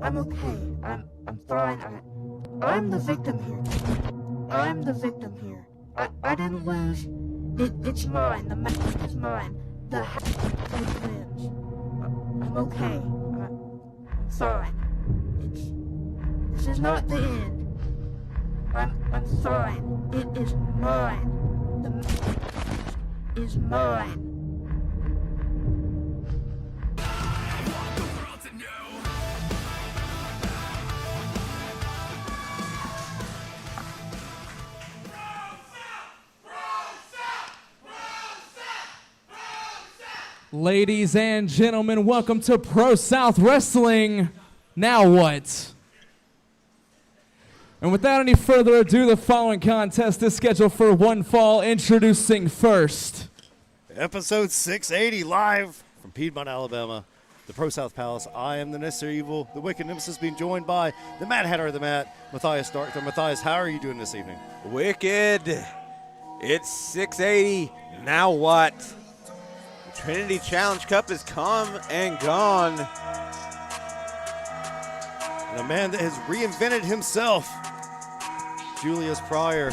I'm okay. I'm fine. I'm the victim here. I'm the victim here. I didn't lose. It's mine. The match is mine. The house wins. I'm okay. I'm fine. This is not the end. I'm fine. It is mine. The match is mine. Ladies and gentlemen, welcome to ProSouth Wrestling. Now what? And without any further ado, the following contest is scheduled for one fall. Introducing first, Episode 680, live from Piedmont, Alabama, the ProSouth Palace. I am the Necessary Evil, the Wicked Nemesis, being joined by the Mad Hatter of the Mat, Matthias Stark. Matthias, how are you doing this evening? Wicked. It's 680. Now what? The Trinity Challenge Cup has come and gone. And a man that has reinvented himself, Julius Pryor,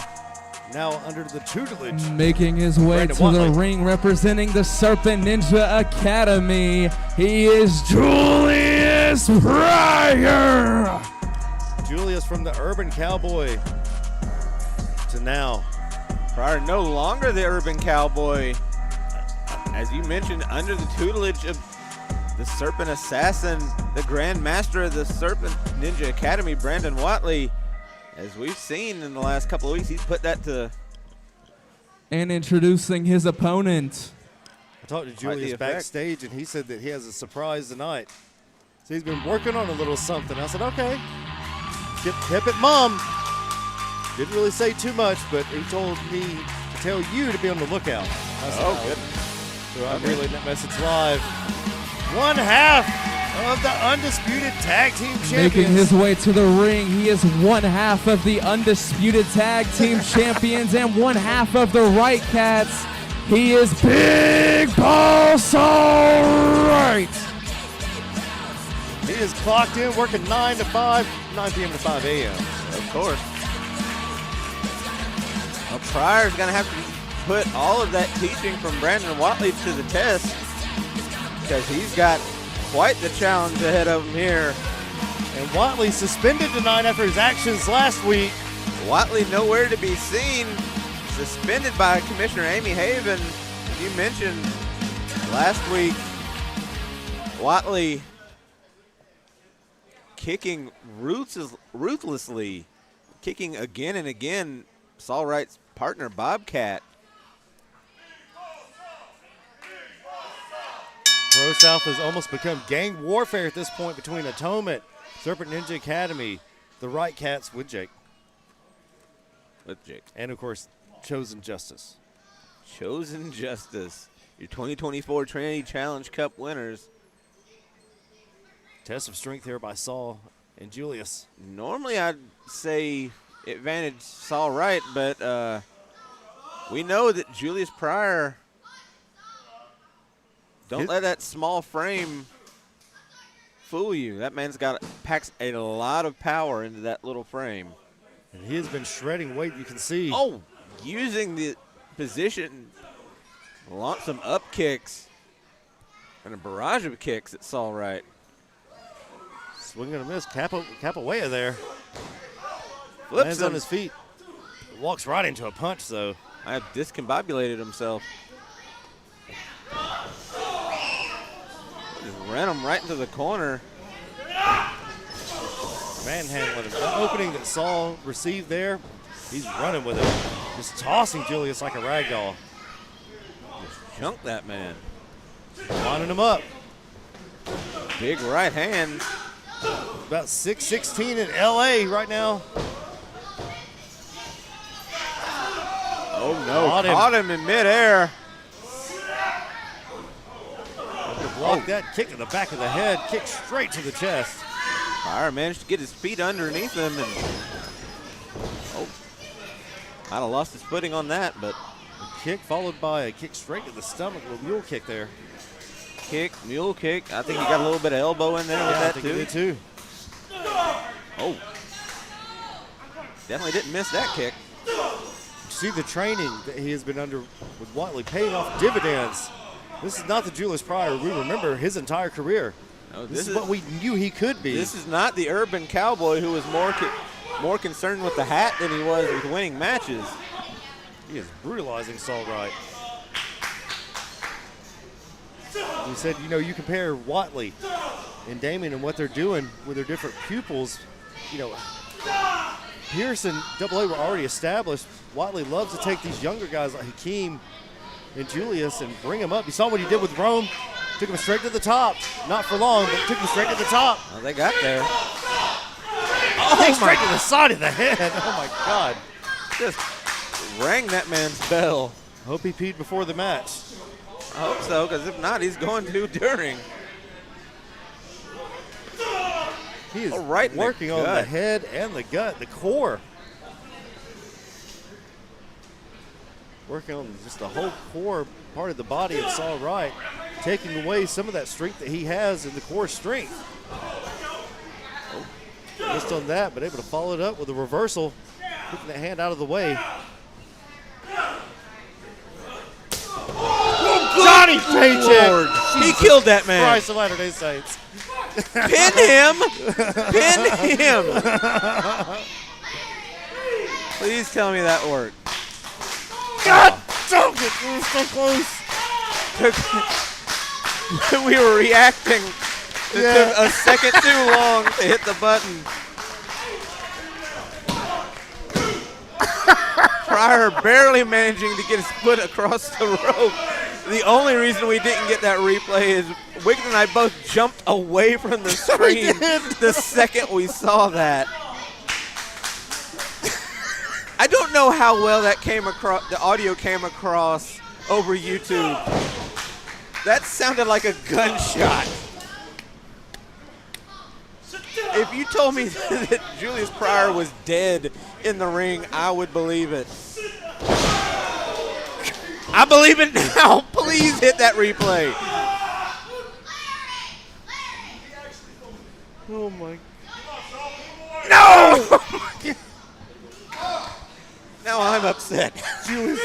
now under the tutelage. Making his way Brandon to Watley. the ring, representing the Serpent Ninja Academy, he is Julius Pryor. Julius from the Urban Cowboy to now. Pryor no longer the Urban Cowboy. As you mentioned, under the tutelage of the Serpent Assassin, the Grand Master of the Serpent Ninja Academy, Brandon Watley. As we've seen in the last couple of weeks, he's put that to... And introducing his opponent. I talked to Julius backstage, and he said that he has a surprise tonight. So he's been working on a little something. I said, okay. Hip it, Mom. Didn't really say too much, but he told me to tell you to be on the lookout. I said, Oh, goodness. So I'm relaying that message live. One half of the Undisputed Tag Team Champions. Making his way to the ring, he is one half of the Undisputed Tag Team Champions and one half of the Wright Cats. He is Big Boss All Right. He is clocked in, working 9 to 5, 9 p.m. to 5 a.m. Of course. Well, Pryor's going to have to put all of that teaching from Brandon Watley to the test, because he's got quite the challenge ahead of him here. And Watley suspended tonight after his actions last week. Watley nowhere to be seen, suspended by Commissioner Amy Haven. As you mentioned last week, Watley kicking ruthlessly, kicking again and again Saul Wright's partner Bobcat. ProSouth has almost become gang warfare at this point between Atonement, Serpent Ninja Academy, the Wright Cats with Jake. And, of course, Chosen Justice. Chosen Justice, your 2024 Trinity Challenge Cup winners. Test of strength here by Saul and Julius. Normally I'd say advantage Saul Wright, but we know that Julius Pryor, don't let that small frame fool you. That man's packs a lot of power into that little frame. And he has been shredding weight, you can see. Oh, using the position, launch some up kicks and a barrage of kicks at Saul Wright. Swing and a miss. Capoeira there. Flips Lands him on his feet. Walks right into a punch, though. I have discombobulated himself. Just ran him right into the corner. Manhandling him. The opening that Saul received there, he's running with it. Just tossing Julius like a rag doll. Just junked that man. Winding him up. Big right hand. About 6'16" in LA right now. Oh no, caught him in midair. Block that kick to the back of the head, kick straight to the chest. Pryor managed to get his feet underneath him, and might have lost his footing on that, but a kick followed by a kick straight to the stomach, a mule kick there. Kick, mule kick. I think he got a little bit of elbow in there with that I think he did too. Oh. Definitely didn't miss that kick. See the training that he has been under with Whatley paying off dividends. This is not the Julius Pryor we remember his entire career. No, this is what we knew he could be. This is not the urban cowboy who was more concerned with the hat than he was with winning matches. He is brutalizing Saul Wright. We said, you know, you compare Whatley and Damien and what they're doing with their different pupils. You know, Pierce and AA were already established. Whatley loves to take these younger guys like Hakeem and Julius and bring them up. You saw what he did with Rome. Took him straight to the top. Not for long, but took him straight to the top. Well, they got there. Oh, straight to the side of the head. Oh, my God. Just rang that man's bell. Hope he peed before the match. I hope so, because if not, he's going to during. He is right working on the head and the gut, the core. Working on just the whole core part of the body of Saul Wright, taking away some of that strength that he has in the core strength. Oh, missed on that, but able to follow it up with a reversal, putting the hand out of the way. Johnny Paycheck! He killed that man. Christ of Latter-day Saints. Pin him! Pin him! Please tell me that worked. God, don't get so close. We were reacting. It took a second too long to hit the button. Pryor barely managing to get his foot across the rope. The only reason we didn't get that replay is Wiggin and I both jumped away from the screen the second we saw that. I don't know how well that came across, the audio came across over YouTube. That sounded like a gunshot. If you told me that Julius Pryor was dead in the ring, I would believe it. I believe it now. Please hit that replay. Oh my. No! Now I'm upset. Julius.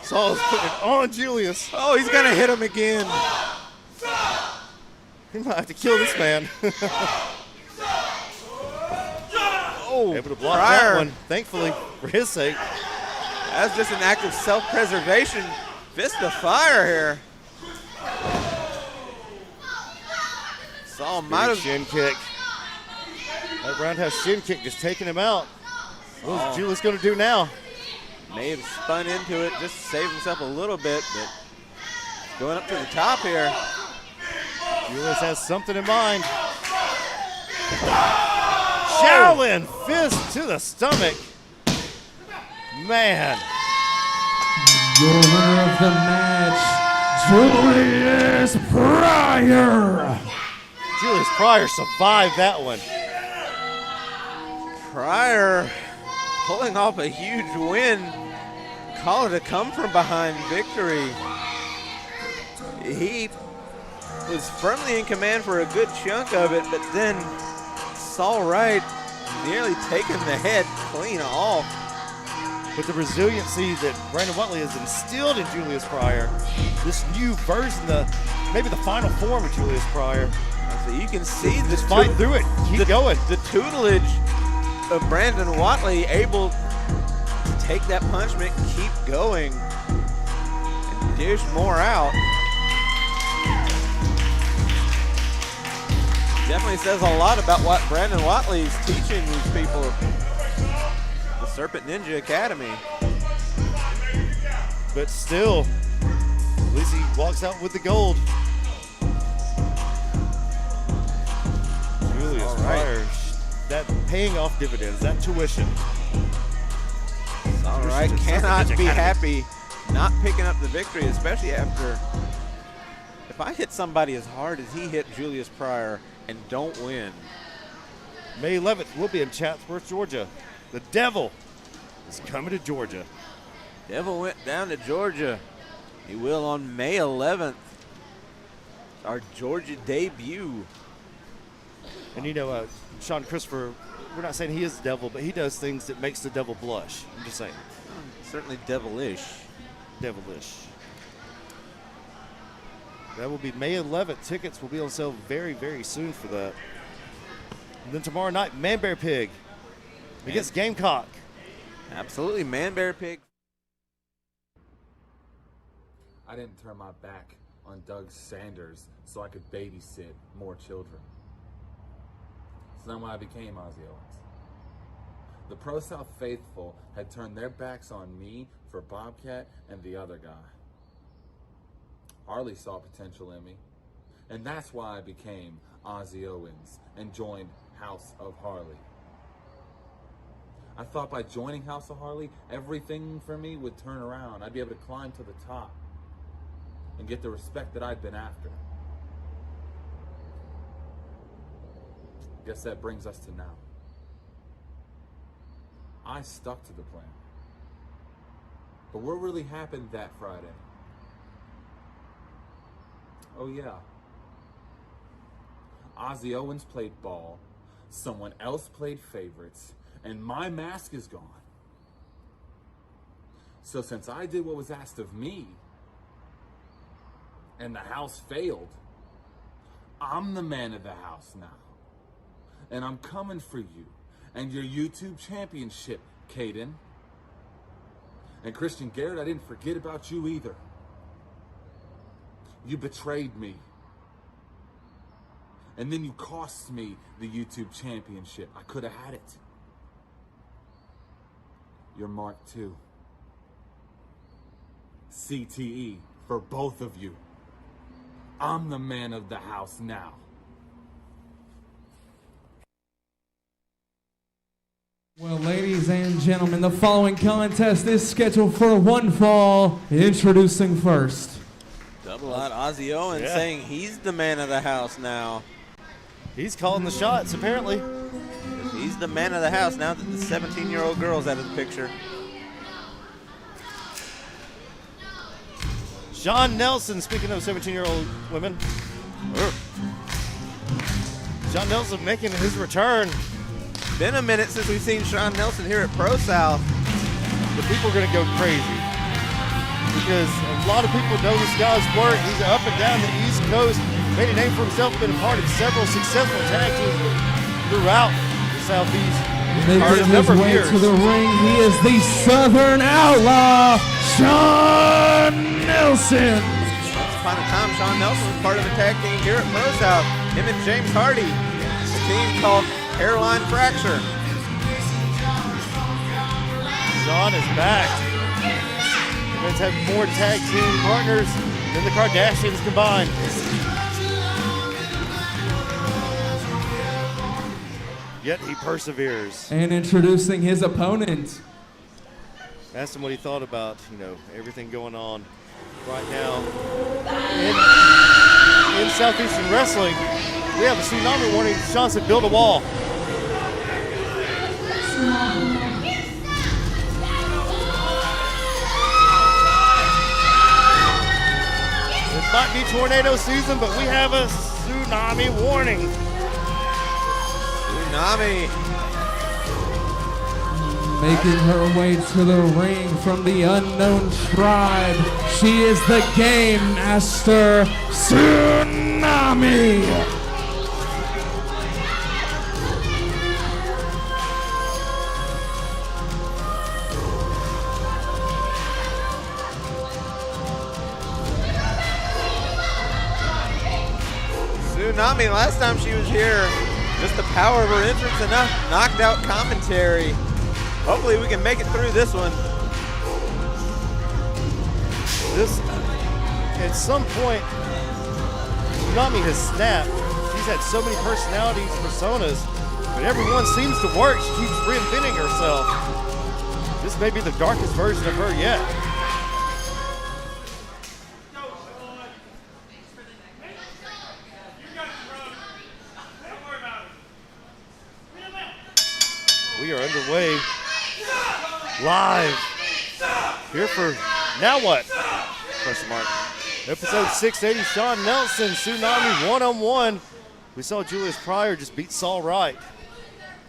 Saul's putting it on Julius. Oh, he's going to hit him again. He might have to kill this man. Oh, able to block Pryor. that one, thankfully, for his sake. That's just an act of self-preservation. Fist of fire here. Saul might have shin kick. That roundhouse shin kick just taking him out. What's Julius going to do now? May have spun into it just to save himself a little bit, but going up to the top here. Julius has something in mind. Shaolin fist to the stomach. Man. Your winner of the match, Julius Pryor. Julius Pryor survived that one. Pryor pulling off a huge win. Call it a come from behind victory. He was firmly in command for a good chunk of it, but then Saul Wright nearly taking the head clean off. With the resiliency that Brandon Whatley has instilled in Julius Pryor, this new version, maybe the final form of Julius Pryor. So you can see just fight through it, keep going. The tutelage of Brandon Whatley able to take that punishment, keep going, and dish more out. Definitely says a lot about what Brandon Whatley is teaching these people at the Serpent Ninja Academy. But still, at least he walks out with the gold. Julius Pryor, that paying off dividends, that tuition. All right, cannot be happy not picking up the victory, especially after, if I hit somebody as hard as he hit Julius Pryor and don't win. May 11th, we'll be in Chatsworth, Georgia. The Devil is coming to Georgia. Devil went down to Georgia. He will on May 11th. Our Georgia debut. And, Sean Christopher, we're not saying he is the devil, but he does things that makes the devil blush. I'm just saying. Certainly devilish. Devilish. That will be May 11th. Tickets will be on sale very, very soon for that. And then tomorrow night, Man Bear Pig against Gamecock. Absolutely, Man Bear Pig. I didn't turn my back on Doug Sanders so I could babysit more children. So then when I became Ozzy Owens, the ProSouth faithful had turned their backs on me for Bobcat and the other guy. Harley saw potential in me, and that's why I became Ozzy Owens and joined House of Harley. I thought by joining House of Harley, everything for me would turn around. I'd be able to climb to the top and get the respect that I'd been after. Guess that brings us to now. I stuck to the plan. But what really happened that Friday? Oh yeah. Ozzy Owens played ball, someone else played favorites, and my mask is gone. So since I did what was asked of me, and the house failed, I'm the man of the house now. And I'm coming for you and your YouTube championship, Caden. And Christian Garrett, I didn't forget about you either. You betrayed me. And then you cost me the YouTube championship. I could have had it. You're marked too. CTE for both of you. I'm the man of the house now. Well, ladies and gentlemen, the following contest is scheduled for one fall. Introducing first. Double out Ozzy Owens saying he's the man of the house now. He's calling the shots, apparently. He's the man of the house now that the 17-year-old girl's out of the picture. John Nelson, speaking of 17-year-old women. John Nelson making his return. Been a minute since we've seen Sean Nelson here at ProSouth. The people are going to go crazy because a lot of people know this guy's work. He's up and down the East Coast, made a name for himself, been a part of several successful tag teams throughout the Southeast. Making his way to the ring, he is the Southern Outlaw, Sean Nelson. Once upon a time, Sean Nelson was part of a tag team here at ProSouth. Him and James Hardy, a team called Hairline Fracture. Sean is back. Let's have more tag team partners than the Kardashians combined. Yet he perseveres. And introducing his opponent. Asked him what he thought about, everything going on right now in Southeastern Wrestling. We have a tsunami warning. Sean said, build a wall. It might be tornado season, but we have a tsunami warning. Tsunami. Making her way to the ring from the unknown tribe, she is the Game Master, Tsunami. Tsunami, last time she was here, just the power of her entrance enough knocked out commentary. Hopefully we can make it through this one. At some point, Tsunami has snapped. She's had so many personalities, personas, but everyone seems to work. She keeps reinventing herself. This may be the darkest version of her yet. We are underway live here for Now What? Question mark. Episode 680, Sean Nelson, Tsunami one-on-one. We saw Julius Pryor just beat Saul Wright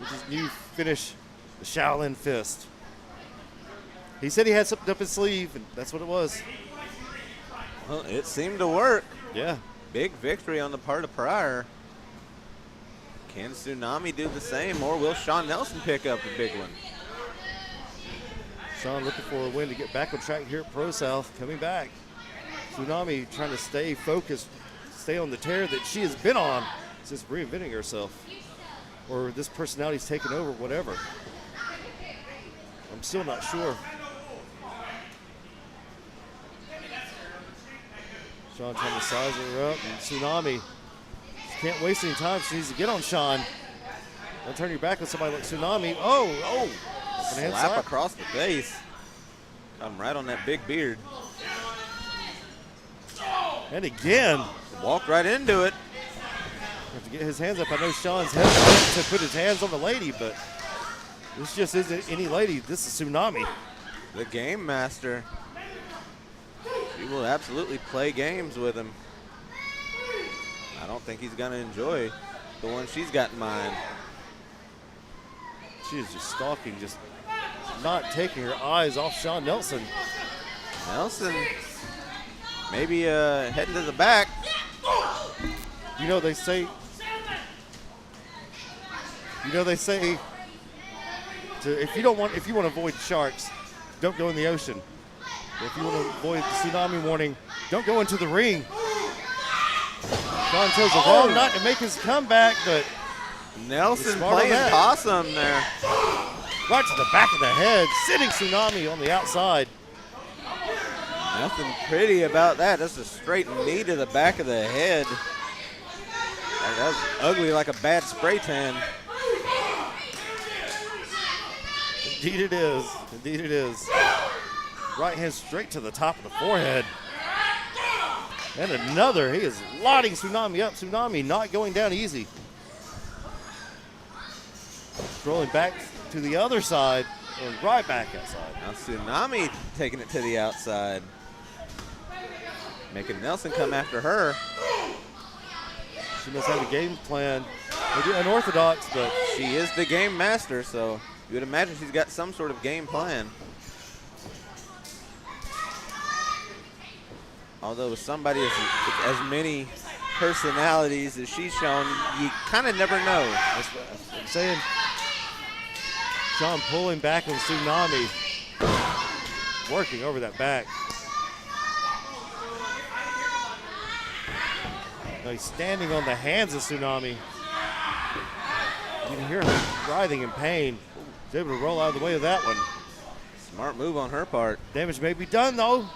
with his new finish, the Shaolin Fist. He said he had something up his sleeve, and that's what it was. Well, it seemed to work. Yeah. Big victory on the part of Pryor. Can Tsunami do the same, or will Sean Nelson pick up a big one? Sean looking for a win to get back on track here at ProSouth, coming back. Tsunami trying to stay focused, stay on the tear that she has been on since reinventing herself. Or this personality's taken over, whatever. I'm still not sure. Sean trying to size her up, and Tsunami, she can't waste any time. She needs to get on Sean. Don't turn your back on somebody like Tsunami. Oh. Slap across the face. Come right on that big beard. And again. Walked right into it. Have to get his hands up. I know Sean's hesitant to put his hands on the lady, but this just isn't any lady. This is Tsunami. The game master. She will absolutely play games with him. I don't think he's going to enjoy the one she's got in mind. She is just stalking, just not taking her eyes off Sean Nelson. Nelson maybe heading to the back. You know they say if you want to avoid sharks, don't go in the ocean. If you want to avoid the tsunami warning, don't go into the ring. Sean chose the wrong knot to make his comeback, but Nelson playing possum there. Right to the back of the head, sitting Tsunami on the outside. Nothing pretty about that. That's a straight knee to the back of the head. That was ugly like a bad spray tan. Indeed it is. Indeed it is. Right hand straight to the top of the forehead. And another. He is lighting Tsunami up. Tsunami not going down easy. Rolling back to the other side, or right back outside. Now Tsunami taking it to the outside. Making Nelson come after her. She must have a game plan. Maybe unorthodox, but she is the game master, so you would imagine she's got some sort of game plan. Although with somebody with as many personalities as she's shown, you kind of never know. That's what I'm saying. Sean pulling back on Tsunami. Working over that back. Now he's standing on the hands of Tsunami. You can hear her writhing in pain. He's able to roll out of the way of that one. Smart move on her part. Damage may be done though.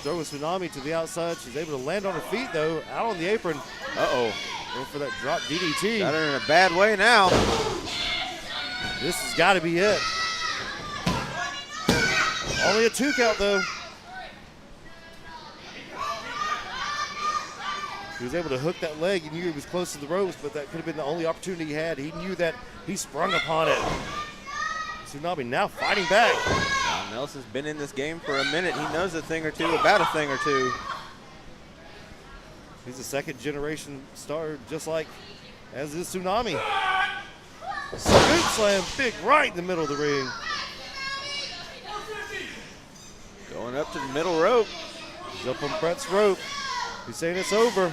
Throwing Tsunami to the outside. She's able to land on her feet though, out on the apron. Uh-oh. Going for that drop DDT. Got her in a bad way now. This has got to be it. Only a 2 count though. He was able to hook that leg. He knew he was close to the ropes, but that could have been the only opportunity he had. He knew that. He sprung upon it. Tsunami now fighting back. Now Nelson's been in this game for a minute. He knows a thing or two about a thing or two. He's a second generation star, just like as is Tsunami. Scoop slam, big right in the middle of the ring. Going up to the middle rope. He's up on Brett's rope. He's saying it's over.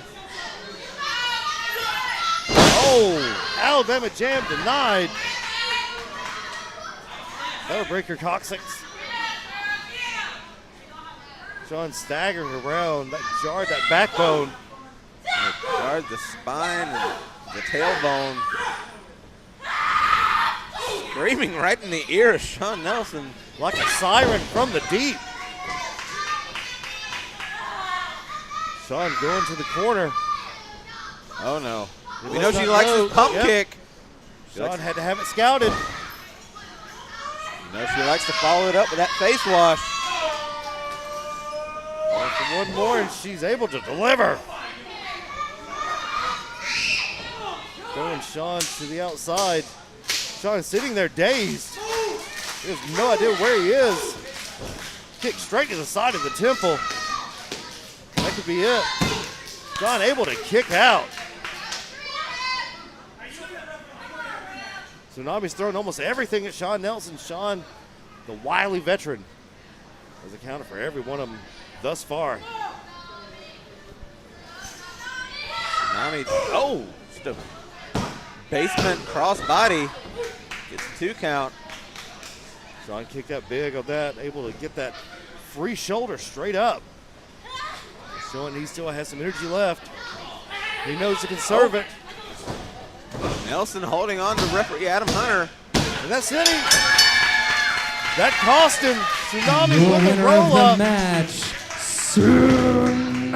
Oh, Alabama jam denied. That'll break her coccyx. Sean staggering around. That jarred that backbone. And it jarred the spine and the tailbone. Screaming right in the ear of Sean Nelson. Like a siren from the deep. Sean going to the corner. Oh no. We know she likes this pump kick. Sean had to have it scouted. You know she likes to follow it up with that face wash. Going for one more and she's able to deliver. Throwing Sean to the outside. Sean sitting there dazed. He has no idea where he is. Kick straight to the side of the temple. That could be it. Sean able to kick out. Tsunami's throwing almost everything at Sean Nelson. Sean, the wily veteran, has accounted for every one of them thus far. Tsunami, just a basement crossbody. Gets a 2 count. Sean kicked out big on that, able to get that free shoulder straight up. Showing he still has some energy left. He knows he can serve it. Nelson holding on to referee Adam Hunter. And that's it. That cost him. Tsunami The with a winner roll of the up. match, Tsunami.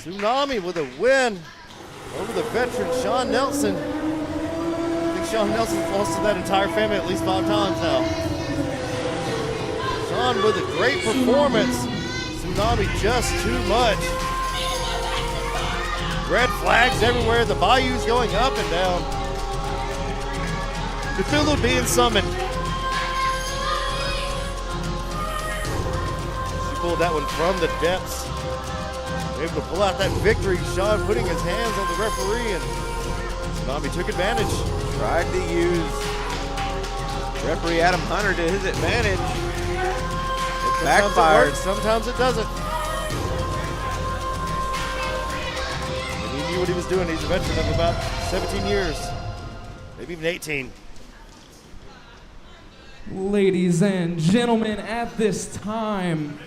Tsunami with a win over the veteran Sean Nelson. I think Sean Nelson's lost to that entire family at least 5 times now. Sean with a great performance. Tsunami just too much. Red flags everywhere. The bayou's going up and down. Cthulhu being summoned. She pulled that one from the depths. Able to pull out that victory. Sean putting his hands on the referee, and Tsunami took advantage. Tried to use referee Adam Hunter to his advantage. It backfired. Sometimes it doesn't. And he knew what he was doing. He's a veteran of about 17 years, maybe even 18. Ladies and gentlemen, at this time,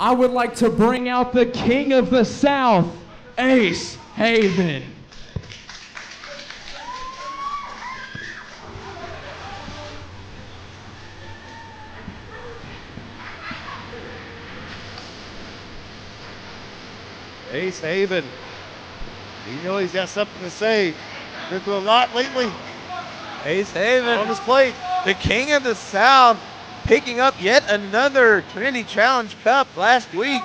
I would like to bring out the King of the South, Ace Haven. Ace Haven. You know he's got something to say. Been through a lot lately. Ace Haven On his plate. the King of the South, picking up yet another Trinity Challenge Cup last week.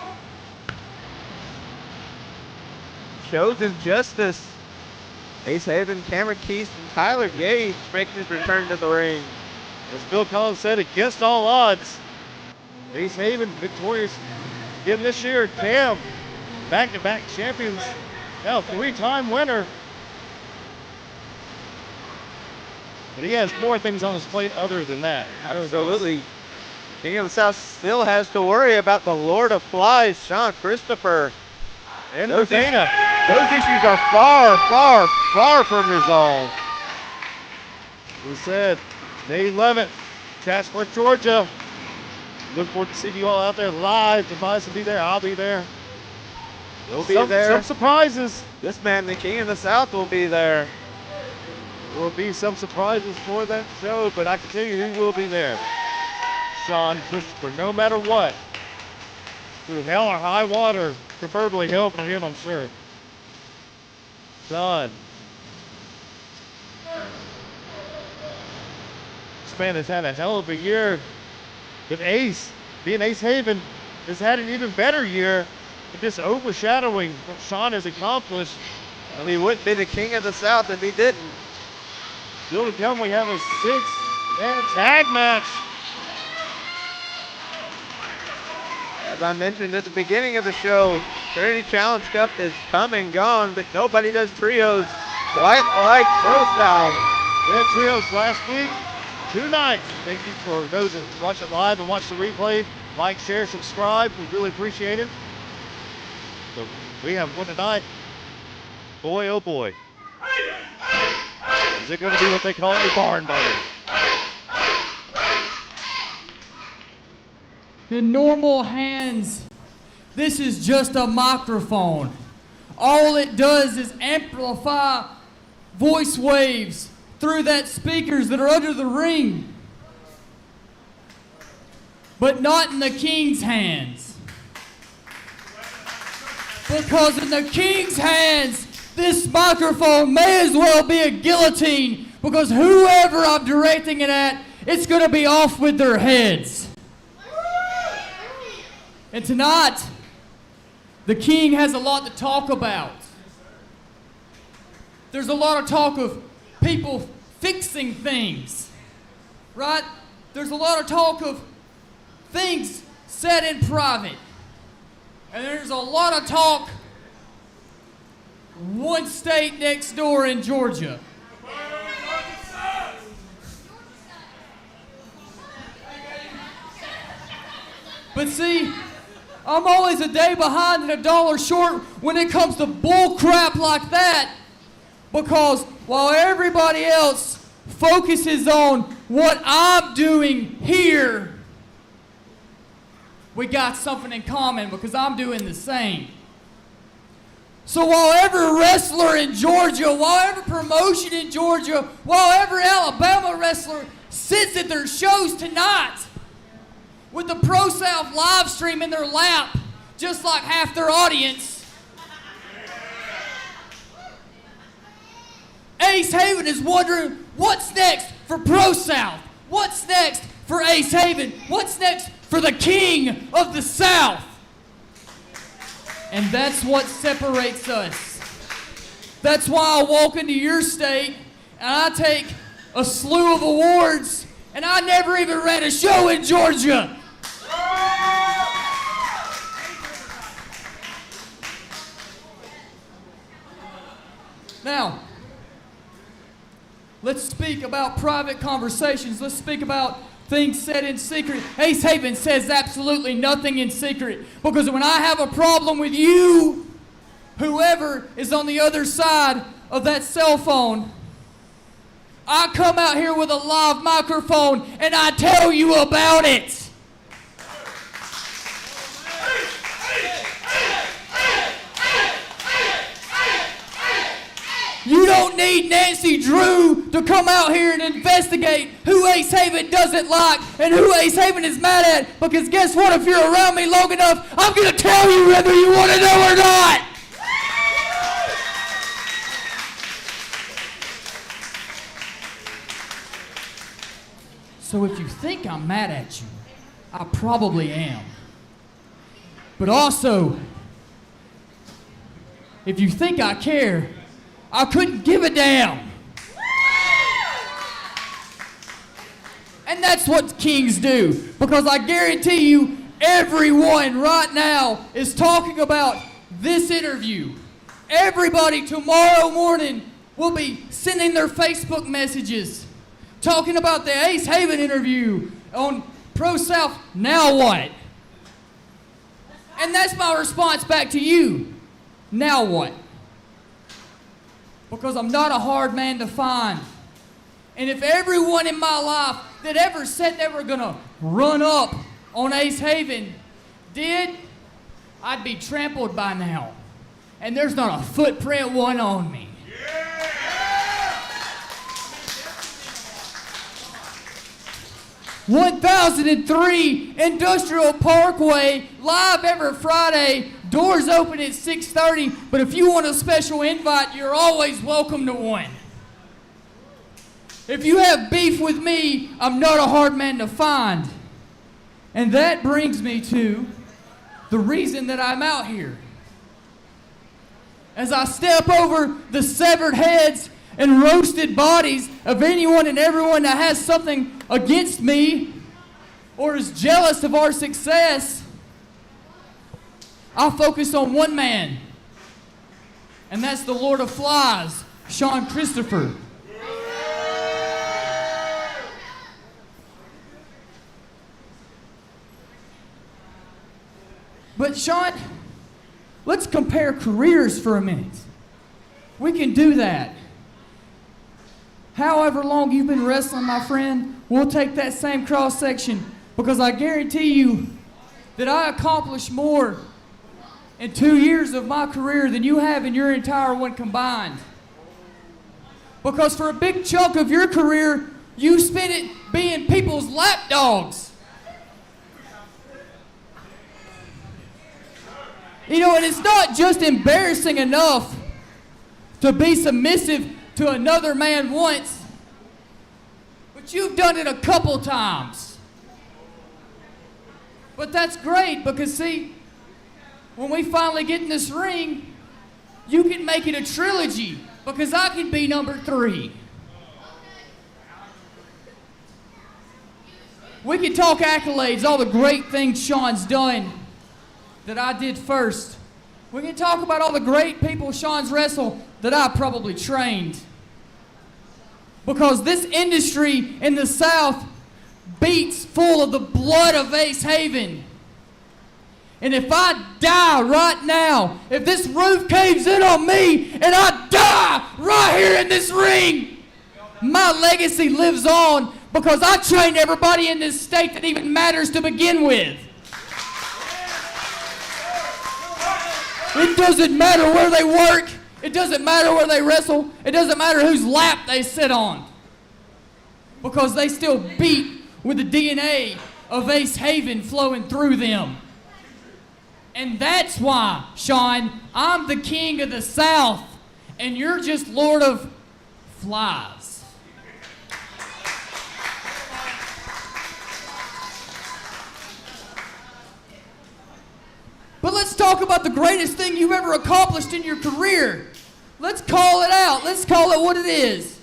Shows his justice. Ace Haven, Cameron Keith, and Tyler Gage making his return to the ring. As Bill Collins said, against all odds. Ace Haven victorious again this year. Cam, back-to-back champions. Now 3-time winner. But he has more things on his plate other than that. Absolutely. King of the South still has to worry about the Lord of Flies, Sean Christopher. And Those Dana. Those issues are far, far, far from resolved. Who said, May 11th, Chatsworth, Georgia. Look forward to seeing you all out there live. Tobias will be there. I'll be there. We'll be there. Some surprises. This man, the King of the South, will be there. There will be some surprises for that show, but I can tell you who will be there. Sean Christopher, no matter what. Through hell or high water, preferably hell for him, I'm sure. Sean. This man has had a hell of a year. But Ace, being Ace Haven, has had an even better year. But just overshadowing what Sean has accomplished. Well, he wouldn't be the King of the South if he didn't. Still to come, we have a 6-man tag match. As I mentioned at the beginning of the show, Trinity Challenge Cup is come and gone, but nobody does trios quite like ProSouth. We had trios last week, 2 nights. Thank you for those that watch it live and watch the replay. Like, share, subscribe. We really appreciate it. So we have one tonight. Boy, oh boy. Is it going to be what they call a barn burner? In normal hands, this is just a microphone. All it does is amplify voice waves through that speakers that are under the ring. But not in the King's hands. Because in the King's hands, this microphone may as well be a guillotine, because whoever I'm directing it at, it's going to be off with their heads. And tonight, the King has a lot to talk about. There's a lot of talk of people fixing things, right? There's a lot of talk of things said in private. And there's a lot of talk one state next door in Georgia. But see, I'm always a day behind and a dollar short when it comes to bull crap like that, because while everybody else focuses on what I'm doing here, we got something in common because I'm doing the same. So while every wrestler in Georgia, while every promotion in Georgia, while every Alabama wrestler sits at their shows tonight with the ProSouth live stream in their lap, just like half their audience, Ace Haven is wondering what's next for ProSouth, what's next for Ace Haven, what's next for the king of the South. And that's what separates us. That's why I walk into your state and I take a slew of awards and I never even ran a show in Georgia. Now, let's speak about private conversations. Let's speak about things said in secret. Ace Haven says absolutely nothing in secret, because when I have a problem with you, whoever is on the other side of that cell phone, I come out here with a live microphone and I tell you about it. You don't need Nancy Drew to come out here and investigate who Ace Haven doesn't like and who Ace Haven is mad at, because guess what? If you're around me long enough, I'm going to tell you whether you want to know or not. So if you think I'm mad at you, I probably am. But also, if you think I care, I couldn't give a damn. And that's what kings do, because I guarantee you everyone right now is talking about this interview. Everybody tomorrow morning will be sending their Facebook messages talking about the Ace Haven interview on ProSouth. Now what? And that's my response back to you. Now what? Because I'm not a hard man to find. And if everyone in my life that ever said they were gonna run up on Ace Haven did, I'd be trampled by now. And there's not a footprint one on me. 1003 Industrial Parkway, live every Friday. Doors open at 6:30, but if you want a special invite, you're always welcome to one. If you have beef with me, I'm not a hard man to find. And that brings me to the reason that I'm out here. As I step over the severed heads and roasted bodies of anyone and everyone that has something against me or is jealous of our success, I focus on one man, and that's the Lord of Flies, Sean Christopher. But Sean, let's compare careers for a minute. We can do that. However long you've been wrestling, my friend, we'll take that same cross-section, because I guarantee you that I accomplished more in 2 years of my career than you have in your entire one combined. Because for a big chunk of your career, you spent it being people's lapdogs. You know, and it's not just embarrassing enough to be submissive to another man once, but you've done it a couple times. But that's great, because see, when we finally get in this ring, you can make it a trilogy, because I can be number 3. We can talk accolades, all the great things Sean's done, that I did first. We can talk about all the great people Sean's wrestled that I probably trained. Because this industry in the South beats full of the blood of Ace Haven. And if I die right now, if this roof caves in on me and I die right here in this ring, my legacy lives on because I trained everybody in this state that even matters to begin with. It doesn't matter where they work. It doesn't matter where they wrestle. It doesn't matter whose lap they sit on. Because they still beat with the DNA of Ace Haven flowing through them. And that's why, Sean, I'm the king of the South, and you're just Lord of Flies. But let's talk about the greatest thing you've ever accomplished in your career. Let's call it out. Let's call it what it is.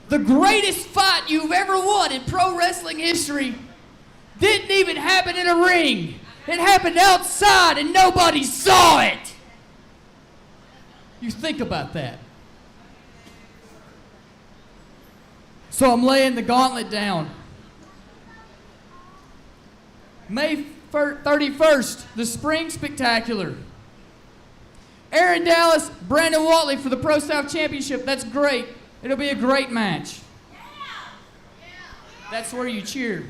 The greatest fight you've ever won in pro wrestling history didn't even happen in a ring. It happened outside and nobody saw it. You think about that. So I'm laying the gauntlet down. May 31st, the Spring Spectacular. Aaron Dallas, Brandon Watley for the Pro South Championship. That's great. It'll be a great match. That's where you cheer.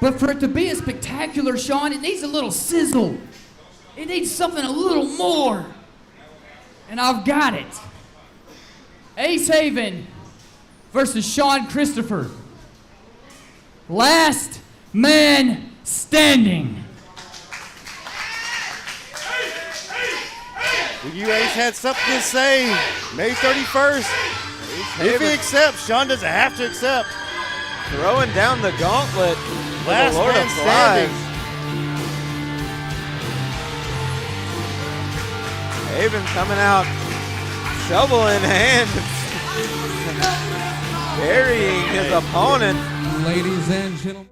But for it to be a spectacular, Sean, it needs a little sizzle. It needs something a little more. And I've got it. Ace Haven versus Sean Christopher. Last man standing. The UA's had something to say. May 31st. If he accepts, Sean doesn't have to accept. Throwing down the gauntlet. Last the Lord man of standing. Flies. Haven coming out, shovel in hand, burying his opponent. Ladies and gentlemen.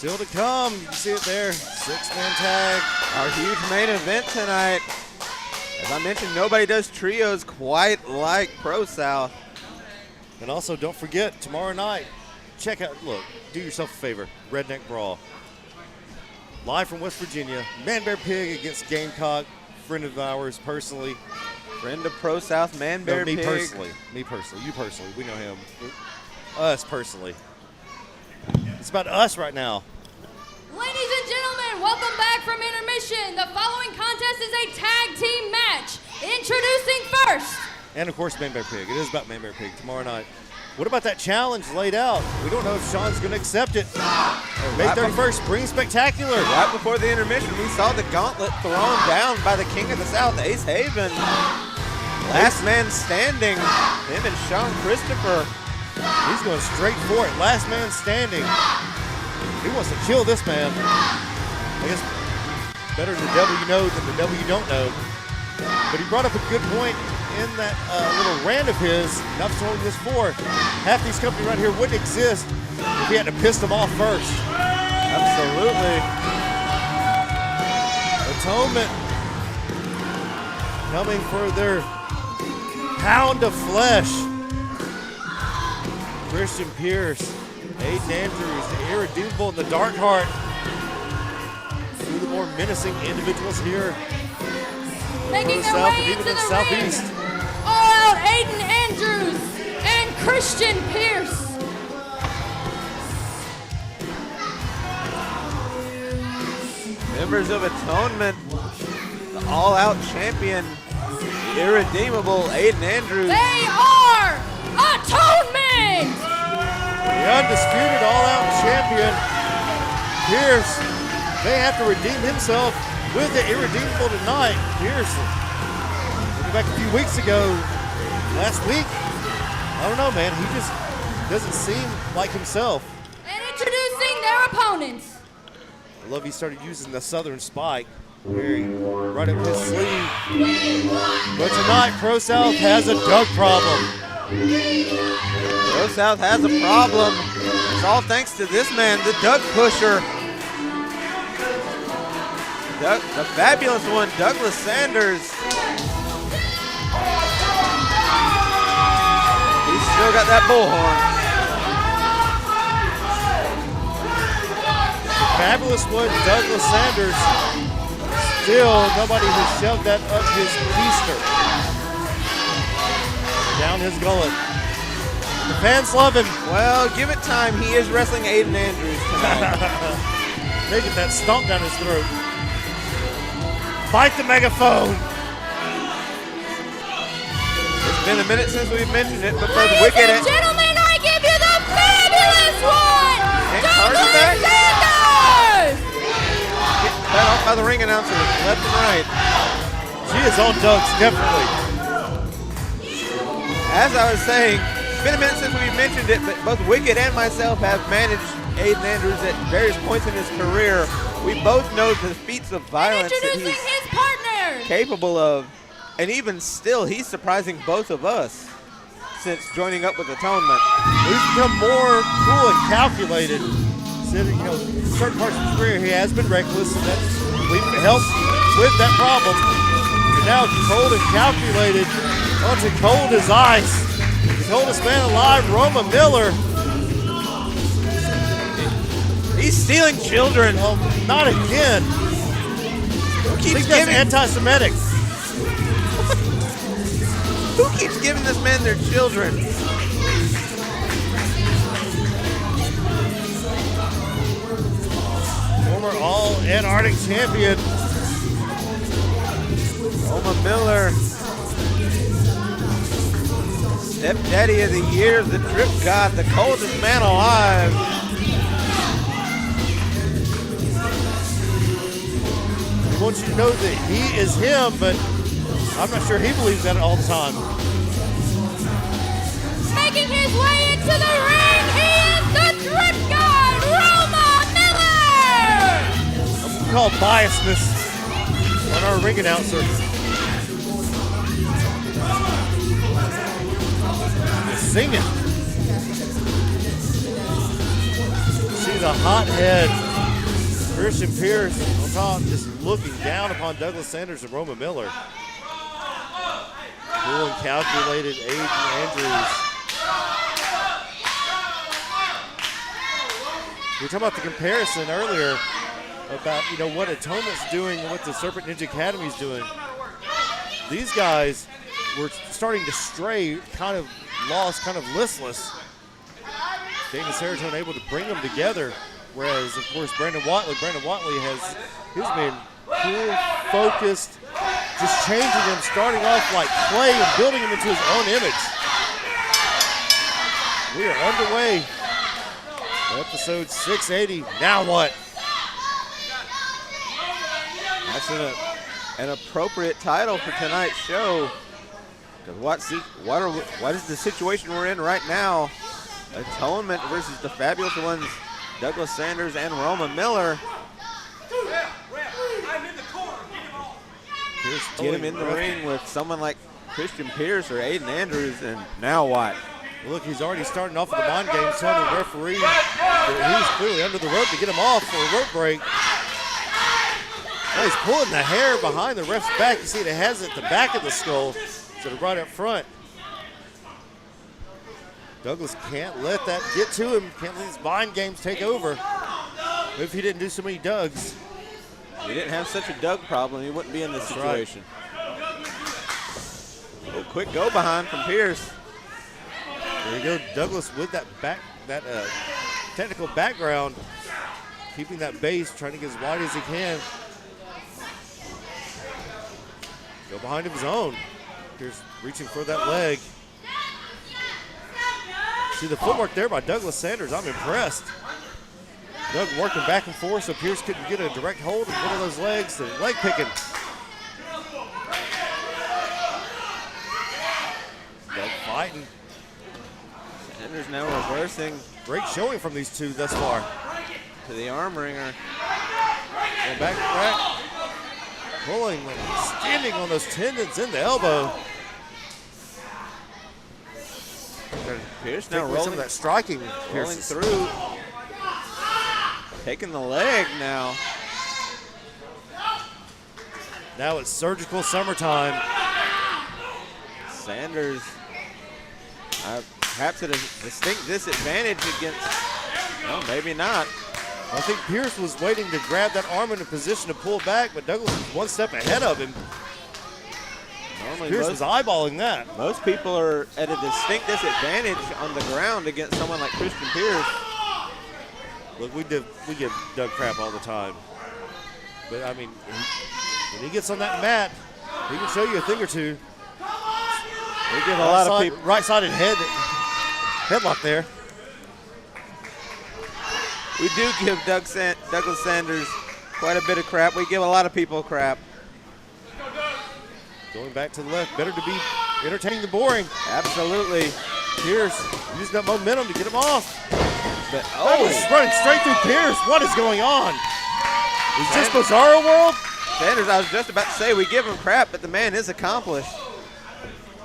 Still to come. You can see it there. 6-man tag. Our huge main event tonight. As I mentioned, nobody does trios quite like ProSouth. And also, don't forget, tomorrow night, check out, look, do yourself a favor, Redneck Brawl. Live from West Virginia, Man Bear Pig against Gamecock, friend of ours personally. Friend of ProSouth, Man Bear Pig. Me personally, you personally, we know him. Us personally. It's about us right now. Ladies and gentlemen, welcome back from intermission. The following contest is a tag team match. Introducing first. And of course, Man Bear Pig. It is about Man Bear Pig tomorrow night. What about that challenge laid out? We don't know if Sean's going to accept it. May 31st, Spring Spectacular. Right before the intermission, we saw the gauntlet thrown down by the King of the South, Ace Haven. Last man standing, him and Sean Christopher. He's going straight for it. Last man standing. He wants to kill this man. I guess better the devil you know than the devil you don't know. But he brought up a good point in that little rant of his. And I've told you this before. Half these companies right here wouldn't exist if he hadn't pissed them off first. Absolutely. Atonement coming for their pound of flesh. Christian Pierce, Aiden Andrews, the irredeemable, and the Dark Heart. Two of the more menacing individuals here. Making their South way and even into in the Southeast. ring. All out Aiden Andrews and Christian Pierce. Members of Atonement, the all-out champion, irredeemable Aiden Andrews. They are Atonement! The undisputed all-out champion, Pierce, may have to redeem himself with the irredeemable tonight. Pierce, looking back a few weeks ago, last week, I don't know, man, he just doesn't seem like himself. And introducing their opponents. I love he started using the Southern Spike right up his sleeve. But tonight, ProSouth has a Doug problem. ProSouth has a problem. It's all thanks to this man, the Doug Pusher. The fabulous one, Douglas Sanders. He's still got that bullhorn. Fabulous one, Douglas Sanders. Still, nobody has shoved that up his keister. Down his gullet. The fans love him. Well, give it time. He is wrestling Aiden Andrews tonight. They get that stomp down his throat. Bite the megaphone. It's been a minute since we've mentioned it, but both Ladies Wicked and gentlemen, I give you the fabulous one, Douglas Sanders! Getting cut off by the ring announcer, left and right. She is on Doug's, definitely. As I was saying, it's been a minute since we've mentioned it, but both Wicked and myself have managed Aiden Andrews at various points in his career. We both know the feats of violence that Introducing he's his partner. capable of, and even still, he's surprising both of us since joining up with Atonement. He's become more cool and calculated. Considering, certain parts of his career he has been reckless, and that's we've helped with that problem. And now cold and calculated, onto cold as ice. The coldest man alive, Roma Miller. He's stealing children. Oh, not again. Who I keeps think that's giving? anti-Semitic. Who keeps giving this man their children? Former All-Antarctic champion. Roma Miller. Stepdaddy of the year, the drip god, the coldest man alive. I want you to know that he is him, but I'm not sure he believes that all the time. Making his way into the ring, he is the drip god, Roma Miller! We call biasness on our ring announcer. He's singing. See the hot head Christian Pierce on top, just looking down upon Douglas Sanders and Roma Miller. Cool and calculated, Aiden Andrews. We were talking about the comparison earlier about, you know, what Atonement's doing and what the Serpent Ninja Academy's doing. These guys were starting to stray, kind of lost, kind of listless. Dana Serotonin able to bring them together, whereas, of course, Brandon Watley has been cool, focused, just changing them, starting off like clay and building them into his own image. We are underway. Episode 680. Now what? That's an appropriate title for tonight's show. Because what is the situation we're in right now? Atonement versus the fabulous ones, Douglas Sanders and Roma Miller. Get him in the ring with someone like Christian Pierce or Aiden Andrews, and now what? Well, look, he's already starting off with the mind game, telling the referee that he's clearly under the rope to get him off for a rope break. Now he's pulling the hair behind the ref's back. You see it has it at the back of the skull instead of right up front. Douglas can't let that get to him. Can't let these mind games take over. Maybe if he didn't do so many Dougs. If he didn't have such a Doug problem, he wouldn't be in this situation. Right. Oh, quick go behind from Pierce. There you go, Douglas with that technical background, keeping that base, trying to get as wide as he can. Go behind his own. Here's reaching for that leg. See the footwork there by Douglas Sanders. I'm impressed. Doug working back and forth so Pierce couldn't get a direct hold of one of those legs. And leg picking. Doug fighting. Sanders now reversing. Great showing from these two thus far. To the arm ringer. And back. Pulling, standing on those tendons in the elbow. Pierce now rolling some of that striking. Rolling through. Taking the leg now. Now it's surgical summertime. Sanders perhaps at a distinct disadvantage against, no, maybe not. I think Pierce was waiting to grab that arm in a position to pull back, but Douglas was one step ahead of him. Normally Pierce was eyeballing that. Most people are at a distinct disadvantage on the ground against someone like Christian Pierce. Look, we give Doug crap all the time. But, I mean, when he gets on that mat, he can show you a thing or two. We give a lot of people right-sided headlock there. We do give Douglas Sanders quite a bit of crap. We give a lot of people crap. Going back to the left, better to be entertaining the boring. Absolutely. Pierce using that momentum to get him off. But, Douglas running straight through Pierce. What is going on? Is this Bizarro World? Sanders, I was just about to say, we give him crap, but the man is accomplished.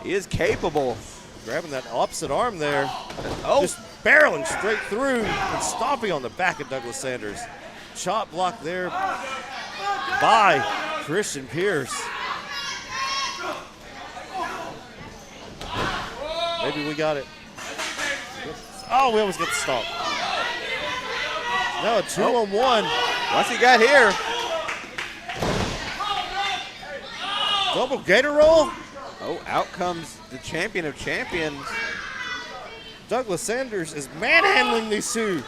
He is capable. Grabbing that opposite arm there. Oh. Just barreling straight through and stomping on the back of Douglas Sanders. Chop block there by Christian Pierce. Maybe we got it. Oh, we almost get the stop. Now a 2-on-1. What's he got here? Double gator roll. Oh, out comes the champion of champions. Douglas Sanders is manhandling these two.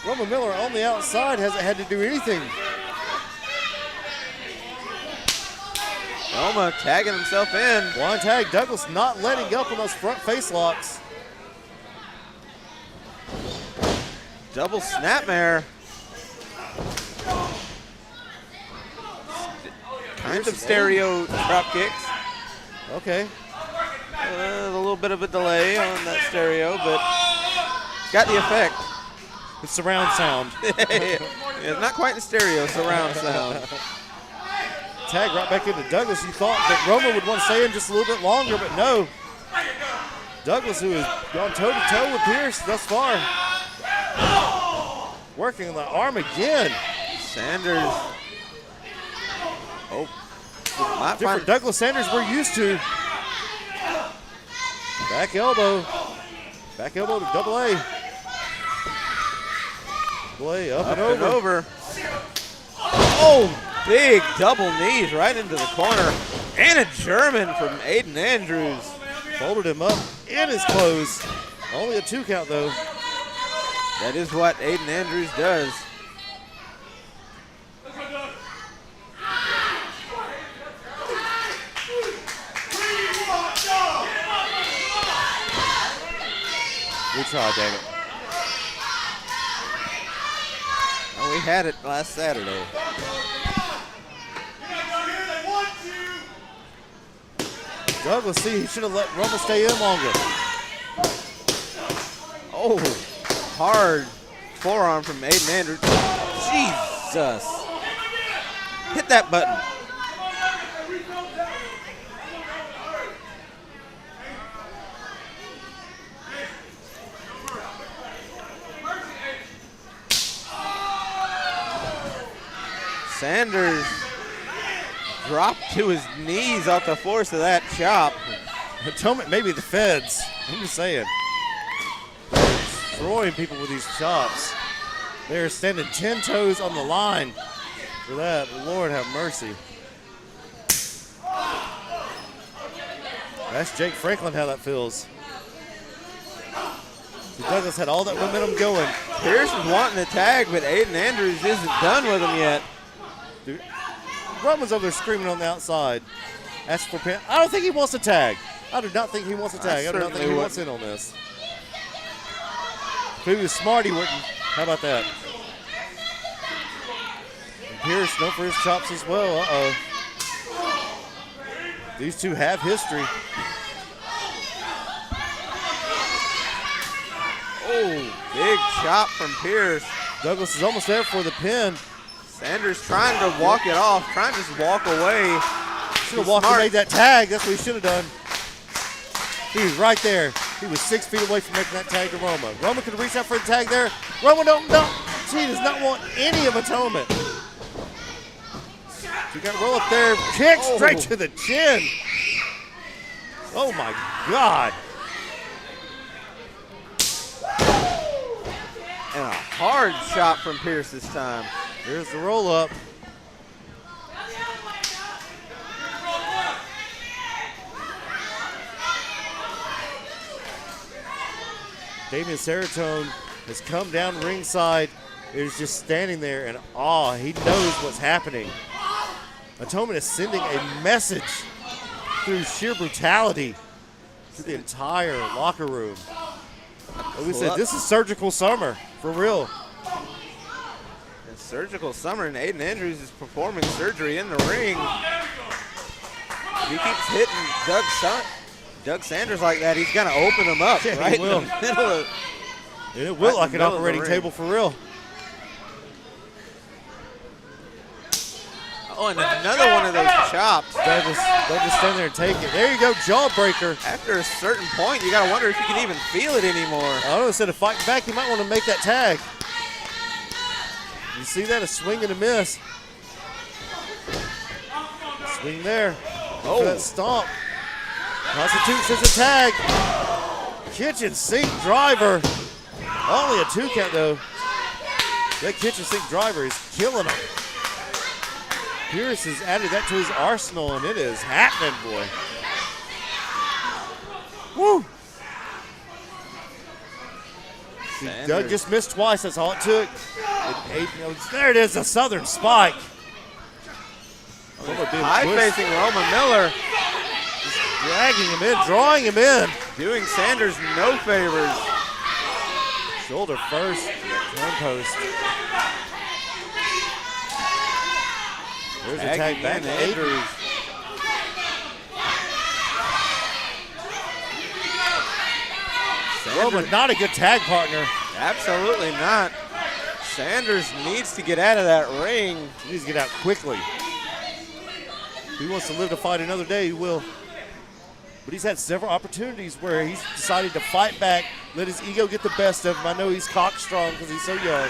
Roma Miller on the outside hasn't had to do anything. Roma tagging himself in. Blind tag. Douglas not letting up on those front face locks. Double snapmare. Kind of stereo drop kicks. Okay. A little bit of a delay on that stereo, but got the effect. It's surround sound. Yeah, not quite in stereo, surround sound. Tag right back into Douglas. You thought that Roma would want to stay in just a little bit longer, but no. Douglas, who has gone toe-to-toe with Pierce thus far. Working on the arm again. Sanders. Oh. Different Douglas Sanders we're used to. Back elbow. Back elbow to double A. Double A up and over. Oh, big double knees right into the corner. And a German from Aiden Andrews. Folded him up in his clothes. Only a 2 count though. That is what Aiden Andrews does. Good try, damn it. Oh, we had it last Saturday. Douglas, see, he should have let Rumble stay in longer. Oh, hard forearm from Aiden Andrews. Jesus. Hit that button. Sanders dropped to his knees off the force of that chop. Atonement, maybe the feds. I'm just saying. Destroying people with these chops. They're standing 10 toes on the line for that. Lord have mercy. That's Jake Franklin how that feels. So Douglas had all that momentum going. Pierce is wanting to tag, but Aiden Andrews isn't done with him yet. Dude, Roman's over there screaming on the outside. Asking for pin. I don't think he wants to tag. I do not think he wants to tag. I do not think he wants in on this. If he was smart, he wouldn't. How about that? And Pierce known for his chops as well. Uh-oh. These two have history. Oh, big chop from Pierce. Douglas is almost there for the pin. Sanders trying to walk it off, trying to just walk away. Should have walked and made that tag. That's what he should have done. He was right there. He was 6 feet away from making that tag to Roma. Roma could have reached out for a tag there. Roma don't. He does not want any of Atonement. You got to roll up there. Kick straight to the chin. Oh my God. And a hard shot from Pierce this time. Here's the roll up. Damian Seratone has come down ringside. Is just standing there in awe. He knows what's happening. Atonement is sending a message through sheer brutality to the entire locker room. Like we said, this is surgical summer, for real. And surgical summer, and Aiden Andrews is performing surgery in the ring. He keeps hitting Doug Sanders like that, he's gonna open him up right in the middle of. And it will like an operating table for real. Oh, and another one of those chops. They'll just stand there and take it. There you go, jawbreaker. After a certain point, you gotta wonder if you can even feel it anymore. I don't know, instead of fighting back, you might want to make that tag. You see that? A swing and a miss. Swing there. Oh, that stomp. Constitutes as a tag. Kitchen sink driver. Only a 2 count though. That kitchen sink driver is killing him. Pierce has added that to his arsenal, and it is happening, boy. Woo! See, Doug just missed twice. That's all it took. There it is, a southern spike. High-facing Roman Miller. Just dragging him in, drawing him in. Doing Sanders no favors. Shoulder first, turn post. There's a tag back to Andrews. Roman, not a good tag partner. Absolutely not. Sanders needs to get out of that ring. He needs to get out quickly. If he wants to live to fight another day, he will. But he's had several opportunities where he's decided to fight back, let his ego get the best of him. I know he's cock strong because he's so young.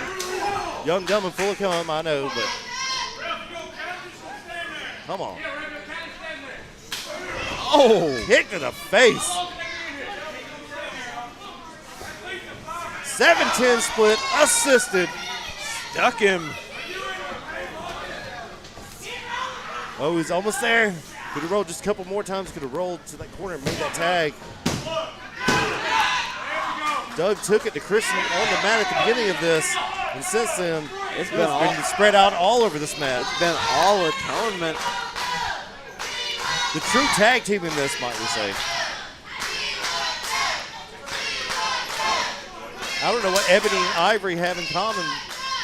Young, dumb, and full of cum, I know, but come on. Oh, kick to the face. 7-10 split, assisted. Stuck him. Oh, he's almost there. Could have rolled just a couple more times. Could have rolled to that corner and made that tag. Doug took it to Christian on the mat at the beginning of this. And since then, it's been spread out all over this mat. It's been all atonement. The true tag team in this, might we say. I don't know what Ebony and Ivory have in common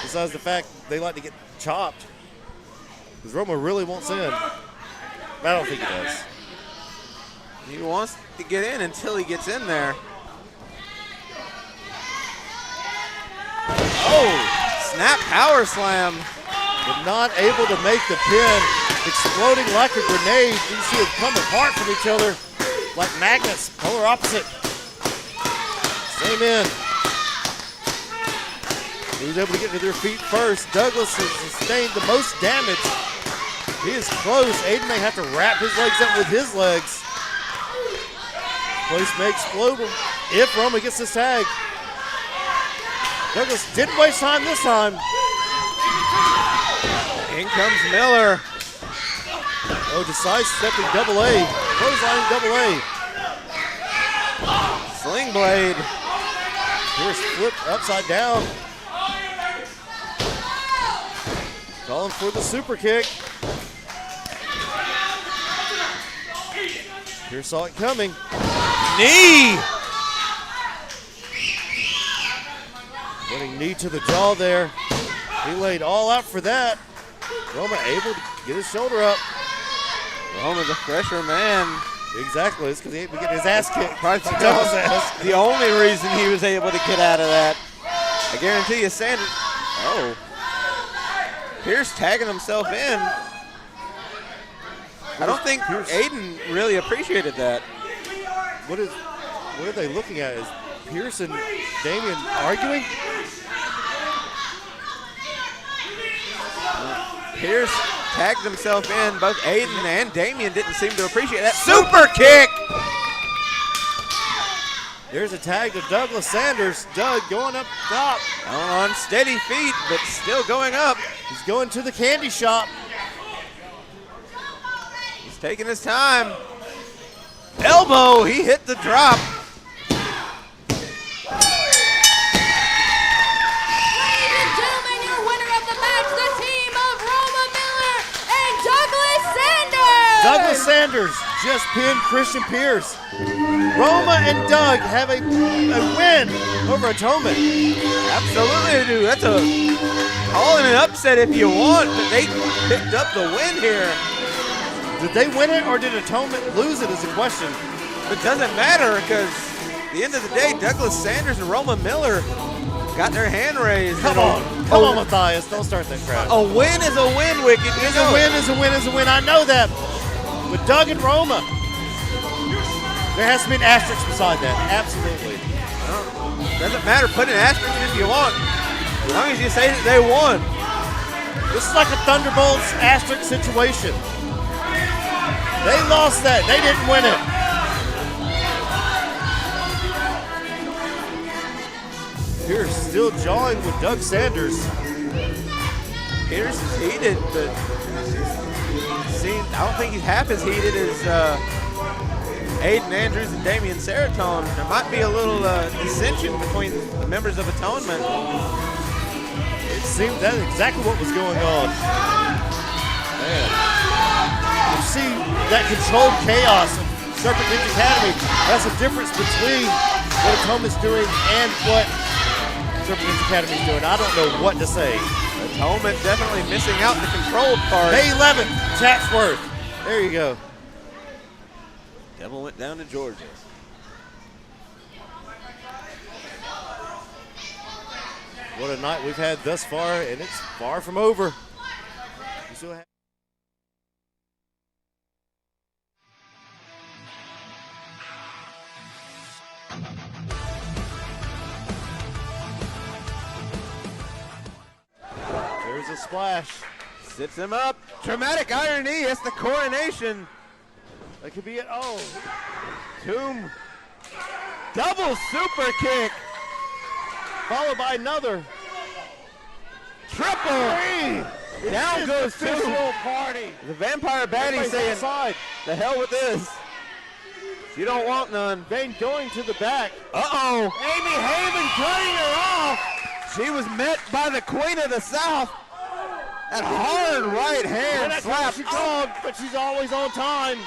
besides the fact they like to get chopped. Because Roma really wants in. I don't think he does. He wants to get in until he gets in there. Oh, snap power slam. But not able to make the pin. Exploding like a grenade. You see them come apart from each other like magnets, polar opposite. Same end. He was able to get to their feet first. Douglas has sustained the most damage. He is close. Aiden may have to wrap his legs up with his legs. Place may explode if Roma gets this tag. Douglas didn't waste time this time. In comes Miller. Oh, Desai stepping double A. Clothesline double A. Sling blade. Here's flipped upside down. Calling for the super kick. Here saw it coming. Knee. Running knee to the jaw there. He laid all out for that. Roma able to get his shoulder up. Roma's a fresher man. Exactly. It's because he ain't been getting his ass kicked. The only reason he was able to get out of that. I guarantee you, Sanders. Oh. Pierce tagging himself in. I don't think Aiden really appreciated that. What are they looking at? Is Pierce and Damian arguing? Pierce tagged himself in. Both Aiden and Damian didn't seem to appreciate that. Super kick! There's a tag to Douglas Sanders. Doug going up top. On steady feet, but still going up. He's going to the candy shop. He's taking his time. Elbow, he hit the drop. Ladies and gentlemen, your winner of the match, the team of Roma Miller and Douglas Sanders. Douglas Sanders just pinned Christian Pierce. Roma and Doug have a win over Atonement. Absolutely they do. That's a call it an upset if you want, but they picked up the win here. Did they win it or did Atonement lose it is a question. It doesn't matter because at the end of the day, Douglas Sanders and Roma Miller got their hand raised. Come on, Matthias. Don't start that crap. A win is a win, Wicked. A win is a win is a win. I know that. With Doug and Roma, there has to be an asterisk beside that. Absolutely. Doesn't matter. Put an asterisk if you want. As long as you say that they won. This is like a Thunderbolts asterisk situation. They lost that. They didn't win it. Pierce still jawing with Doug Sanders. Pierce is heated, but I don't think he's half as heated as Aiden Andrews and Damian Seratone. There might be a little dissension between the members of Atonement. It seemed that's exactly what was going on. Man. You see that controlled chaos of Serpent Ninja Academy. That's the difference between what Atonement's doing and what Serpent Ninja Academy's doing. I don't know what to say. Atonement definitely missing out the controlled part. May 11th, Chatsworth. There you go. Devil went down to Georgia. What a night we've had thus far, and it's far from over. We still have a splash. Sits him up. Dramatic irony. It's the coronation. That could be it. Oh. Tomb. Double super kick. Followed by another. Triple. Down goes Tomb. Party. The Vampire Baddie saying, outside. the hell with this. You don't want none. Vane going to the back. Uh-oh. Amy Haven cutting her off. She was met by the Queen of the South. That hard right hand slap. She called, but she's always on time.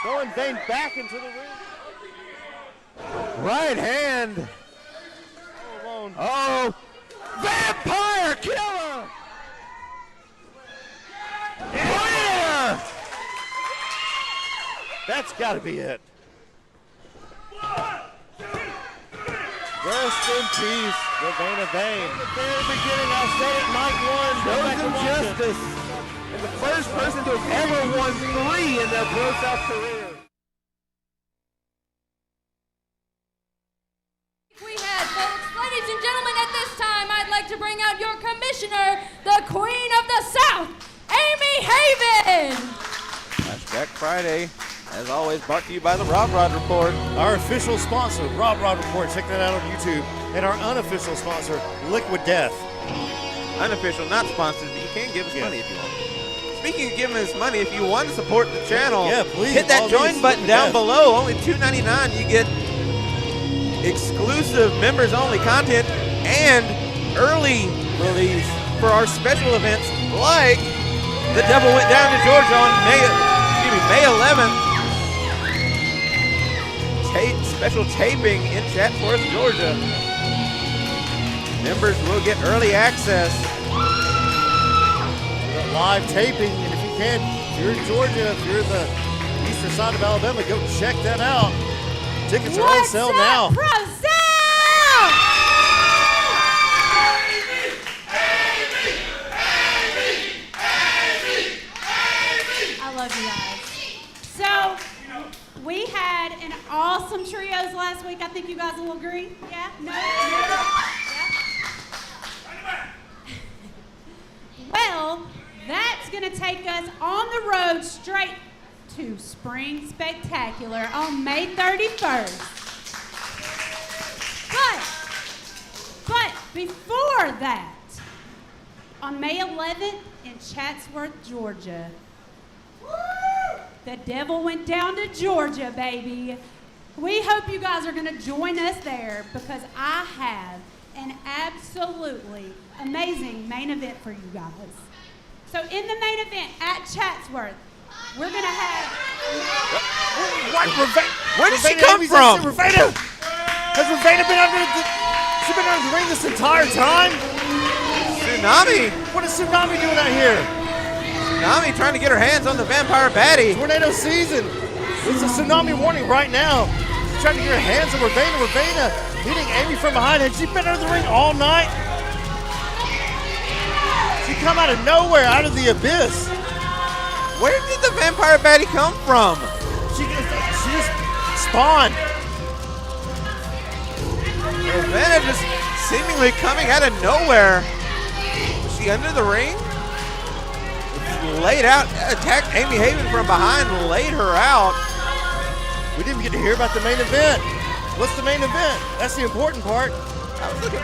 Throwing Vane back into the ring. Right hand. Oh, Vampire Killer. Yeah. That's got to be it. Rest in peace, Ravana Vane. At the very beginning, I said it, night one. Chosen Justice. And the first person to have ever won 3 in their ProSouth career. We had, folks. Ladies and gentlemen, at this time, I'd like to bring out your commissioner, the Queen of the South, Amy Haven. Flashback Friday. As always, brought to you by the Rob Rod Report. Our official sponsor, Rob Rod Report. Check that out on YouTube. And our unofficial sponsor, Liquid Death. Unofficial, not sponsored, but you can give us money if you want. Speaking of giving us money, if you want to support the channel, please, hit that join button down below. Only $2.99. You get exclusive members-only content and early release for our special events, like The Devil Went Down to Georgia on May 11th. Special taping in Chatsworth, Georgia. Members will get early access. Live taping, and if you can, if you're in Georgia, if you're in the eastern side of Alabama, go check that out. Tickets are on sale now. I love you guys. So, we had an awesome trios last week. I think you guys will agree. Yeah? No? Yeah? Well, that's going to take us on the road straight to Spring Spectacular on May 31st. But before that, on May 11th in Chatsworth, Georgia, the Devil Went Down to Georgia, baby. We hope you guys are going to join us there because I have an absolutely amazing main event for you guys. So in the main event at Chatsworth, we're going to have... Where did she come from? Has Ravana been under the ring this entire time? Tsunami. What is Tsunami doing out here? Tsunami trying to get her hands on the Vampire Baddie. Tornado season. It's a tsunami warning right now. She's trying to get her hands on Ravana. Ravana hitting Amy from behind. Has she been under the ring all night? She come out of nowhere, out of the abyss. Where did the Vampire Baddie come from? She just spawned. Ravana just seemingly coming out of nowhere. Was she under the ring? Laid out, attacked Amy Haven from behind, laid her out. We didn't get to hear about the main event. What's the main event? That's the important part. I was looking,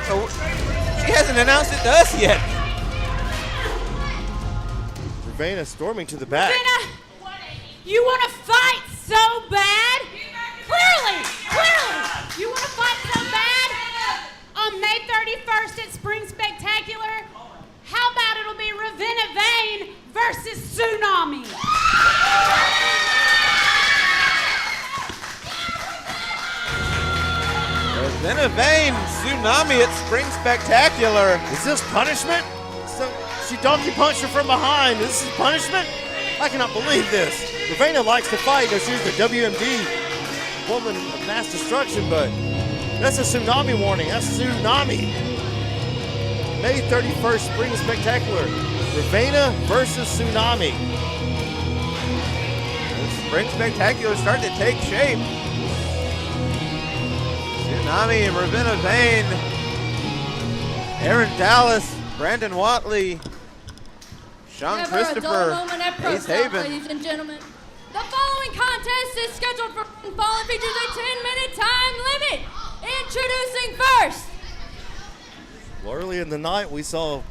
she hasn't announced it to us yet. Ravana storming to the back. Ravana, you want to fight so bad? Clearly, you want to fight so bad? On May 31st at Spring Spectacular, how about it'll be Ravana Vane versus Tsunami? Ravana Vane, Tsunami at Spring Spectacular. Is this punishment? So she donkey punched her from behind. This is punishment? I cannot believe this. Ravana likes to fight. She's the WMD woman of mass destruction, but that's a tsunami warning. That's Tsunami. May 31st, Spring Spectacular. Ravana versus Tsunami. Spring Spectacular starting to take shape. Tsunami and Ravana Vane. Aaron Dallas Brandon Watley, Sean Never a dull Christopher, moment at Hayes ProSouth, Haven. ladies and gentlemen. The following contest is scheduled for fall and features a 10-minute time limit. Introducing first. Well, early in the night, we saw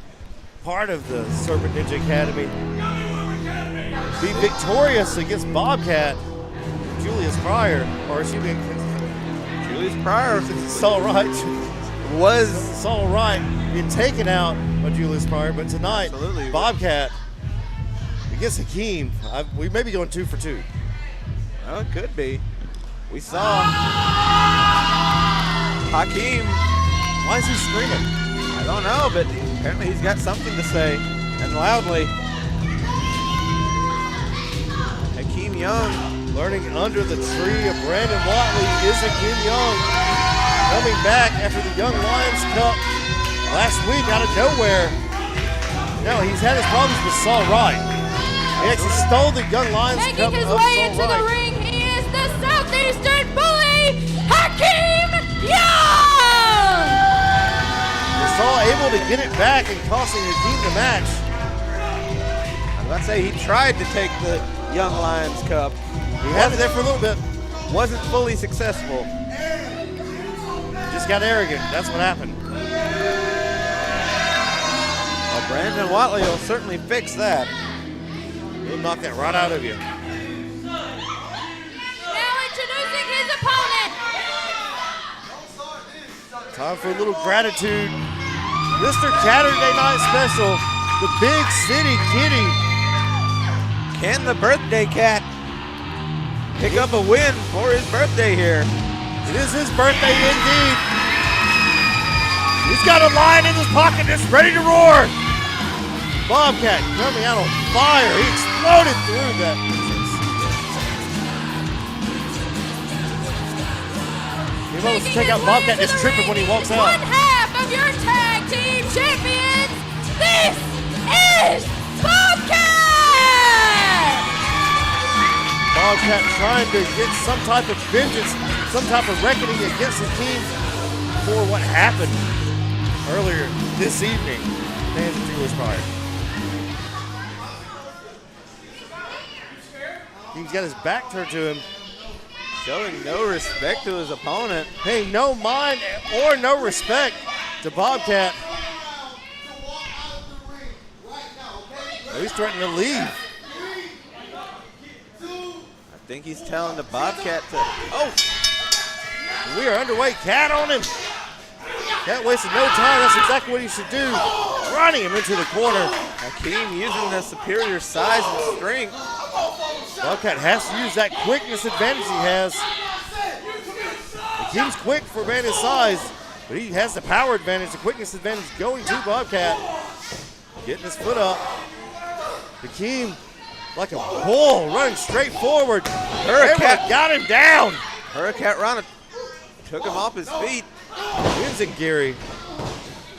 part of the Serpent Ninja Academy be victorious against Bobcat, Julius Pryor, or excuse me, Julius Pryor Saul Wright. was Saul Wright being taken out by Julius Pryor, but tonight, Absolutely. Bobcat against Hakeem. We may be going 2 for 2. Well, it could be. We saw Hakeem. Why is he screaming? I don't know, but apparently he's got something to say, and loudly. Hakeem Young. Learning under the tree of Brandon Watley is Hakeem Young. Coming back after the Young Lions Cup last week out of nowhere. Now he's had his problems with Saul Wright. He actually stole the Young Lions Cup Making his of way Saul into Wright. the ring, he is the Southeastern Bully, Hakeem Young! Was Saul able to get it back and costing Hakeem the match? I was about to say he tried to take the Young Lions Cup. He had it there for a little bit. Wasn't fully successful. Just got arrogant. That's what happened. Well, Brandon Watley will certainly fix that. He'll knock that right out of you. Now introducing his opponent. Time for a little gratitude. Mr. Saturday Night Special, the Big City Kitty. Can the birthday cat pick up a win for his birthday here? It is his birthday indeed. He's got a lion in his pocket that's ready to roar. Bobcat coming out on fire. He exploded through that. You're supposed to check out Bobcat just tripping when he walks out. One half of your tag team champions. This is Bobcat! Bobcat trying to get some type of vengeance, some type of reckoning against his team for what happened earlier this evening. Fans of Julius Pryor. He's got his back turned to him. Showing no respect to his opponent. Paying no mind or no respect to Bobcat. He's threatening to leave. I think he's telling the Bobcat to, oh! We are underway, Cat on him. Cat wasting no time, that's exactly what he should do. Running him into the corner. Hakeem using the superior size and strength. Bobcat has to use that quickness advantage he has. Hakeem's quick for a man his size, but he has the power advantage, the quickness advantage going to Bobcat. Getting his foot up. Hakeem, like a bull, running straight forward. Hurricane got him down. Hurricane Rana took him off his feet. Enziguri.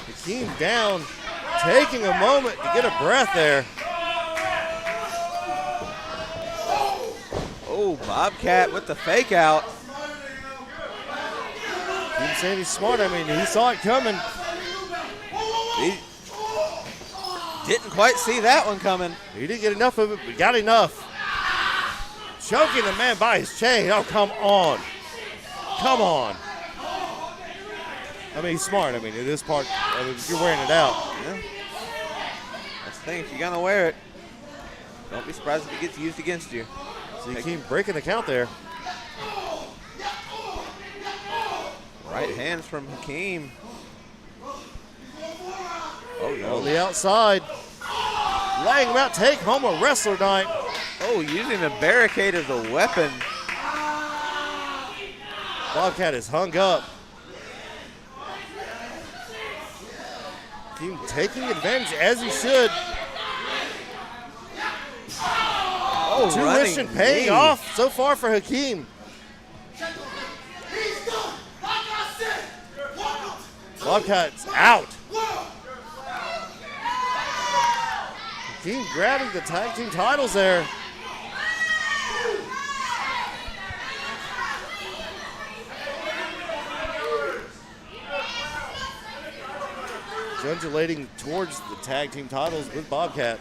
Hakeem down, taking a moment to get a breath there. Oh, Bobcat with the fake out. Hakeem saying he's smart. I mean, he saw it coming. He didn't quite see that one coming. He didn't get enough of it, but got enough. Choking the man by his chain. Oh, come on. Come on. I mean, he's smart. I mean, in this part, I mean, you're wearing it out. Yeah. That's the thing. If you're going to wear it, don't be surprised if it gets used against you. So you keep breaking the count there. Right hands from Hakeem. Oh, no. On the outside. Laying him out, take home a wrestler night. Oh, using the barricade as a weapon. Bobcat is hung up. Hakeem taking advantage as he should. Oh, tuition paying off so far for Hakeem. Bobcat's out. Hakeem grabbing the tag team titles there. He's undulating towards the tag team titles with Bobcat.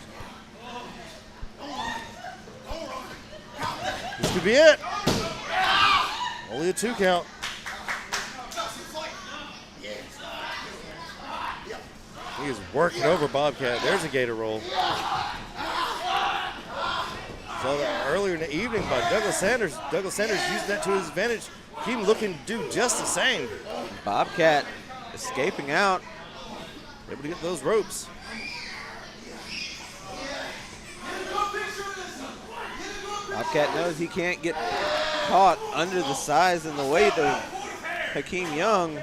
This could be it. Only a 2 count. He is working over Bobcat. There's a gator roll. So earlier in the evening by Douglas Sanders. Douglas Sanders using that to his advantage. Keep looking to do just the same. Bobcat escaping out. Able to get those ropes. Bobcat knows he can't get caught under the size and the weight of Hakeem Young.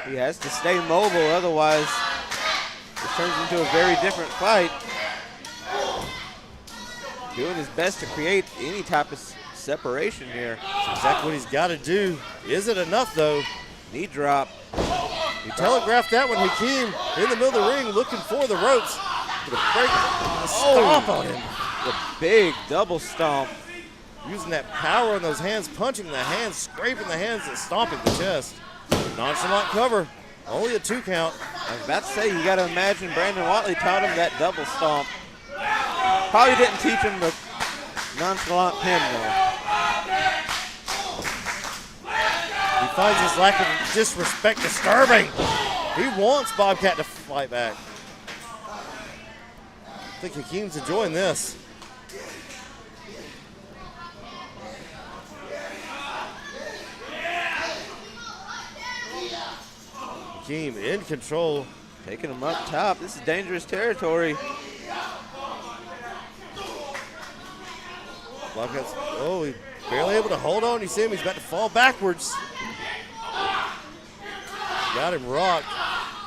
He has to stay mobile, otherwise it turns into a very different fight. Doing his best to create any type of separation here. That's exactly what he's got to do. Is it enough, though? Knee drop. He telegraphed that one. Hakeem in the middle of the ring looking for the ropes. With a break, a stomp on him. The big double stomp. Using that power in those hands, punching the hands, scraping the hands, and stomping the chest. Nonchalant cover. Only a 2 count. I was about to say, you got to imagine Brandon Watley taught him that double stomp. Probably didn't teach him the nonchalant pin, though. He finds his lack of disrespect disturbing. He wants Bobcat to fight back. I think Hakeem's enjoying this. Hakeem in control. Taking him up top. This is dangerous territory. Bobcat's, oh, he's barely able to hold on. You see him, he's about to fall backwards. Got him rocked.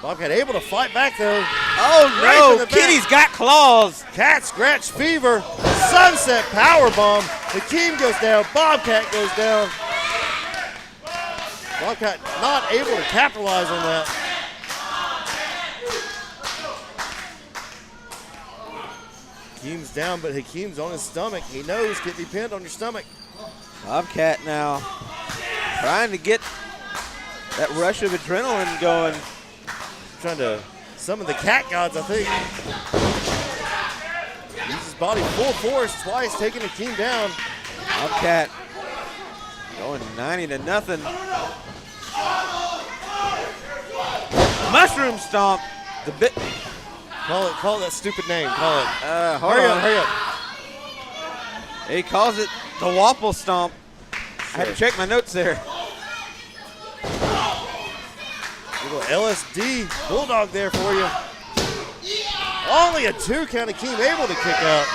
Bobcat able to fight back though. Oh no, Kitty's got claws. Cat scratch fever. Sunset powerbomb. Hakeem goes down, Bobcat goes down. Bobcat not able to capitalize on that. Hakeem's down, but Hakeem's on his stomach. He knows can't be pinned on your stomach. Bobcat now trying to get that rush of adrenaline going. Trying to summon the cat gods, I think. Uses his body full force twice, taking Hakeem down. Bobcat going 90-0. Mushroom stomp. The bit. Call it that stupid name. Call it. Hurry up. He calls it the Wapple stomp. I had to check my notes there. Little LSD bulldog there for you. Only a 2 count. Hakeem able to kick out.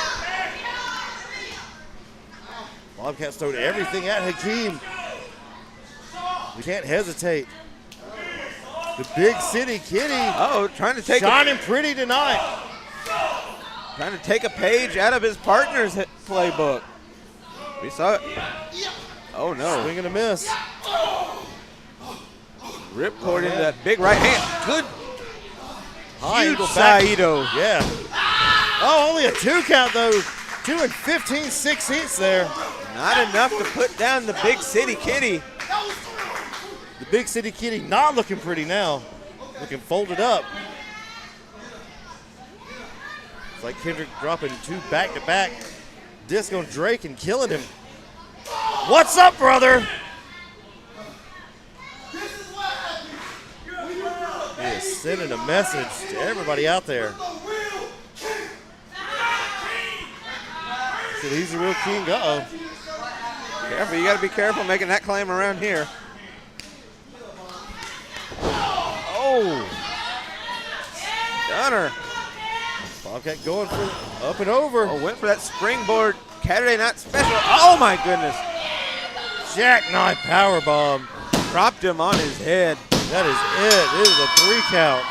Bobcat's throwing everything at Hakeem. He can't hesitate. The Big City Kitty. Oh, trying to take shining pretty tonight. Trying to take a page out of his partner's playbook. We saw it. Oh no. Swing and a miss. Ripcord into that big right hand. Good. Huge Saito. Yeah. Oh, only a 2 count though. 2 and 15/16 there. Not enough to put down the Big City Kitty. The Big City Kitty not looking pretty now. Looking folded up. It's like Kendrick dropping 2 back-to-back. Disc on Drake and killing him. What's up, brother? He is sending a message to everybody out there. Said he's the real king. Uh-oh. Careful, you got to be careful making that claim around here. Oh. Stunner. Bobcat going for up and over. Oh, went for that springboard Saturday Night Special. Oh my goodness. Jackknife powerbomb. Dropped him on his head. That is it. It is a 3 count.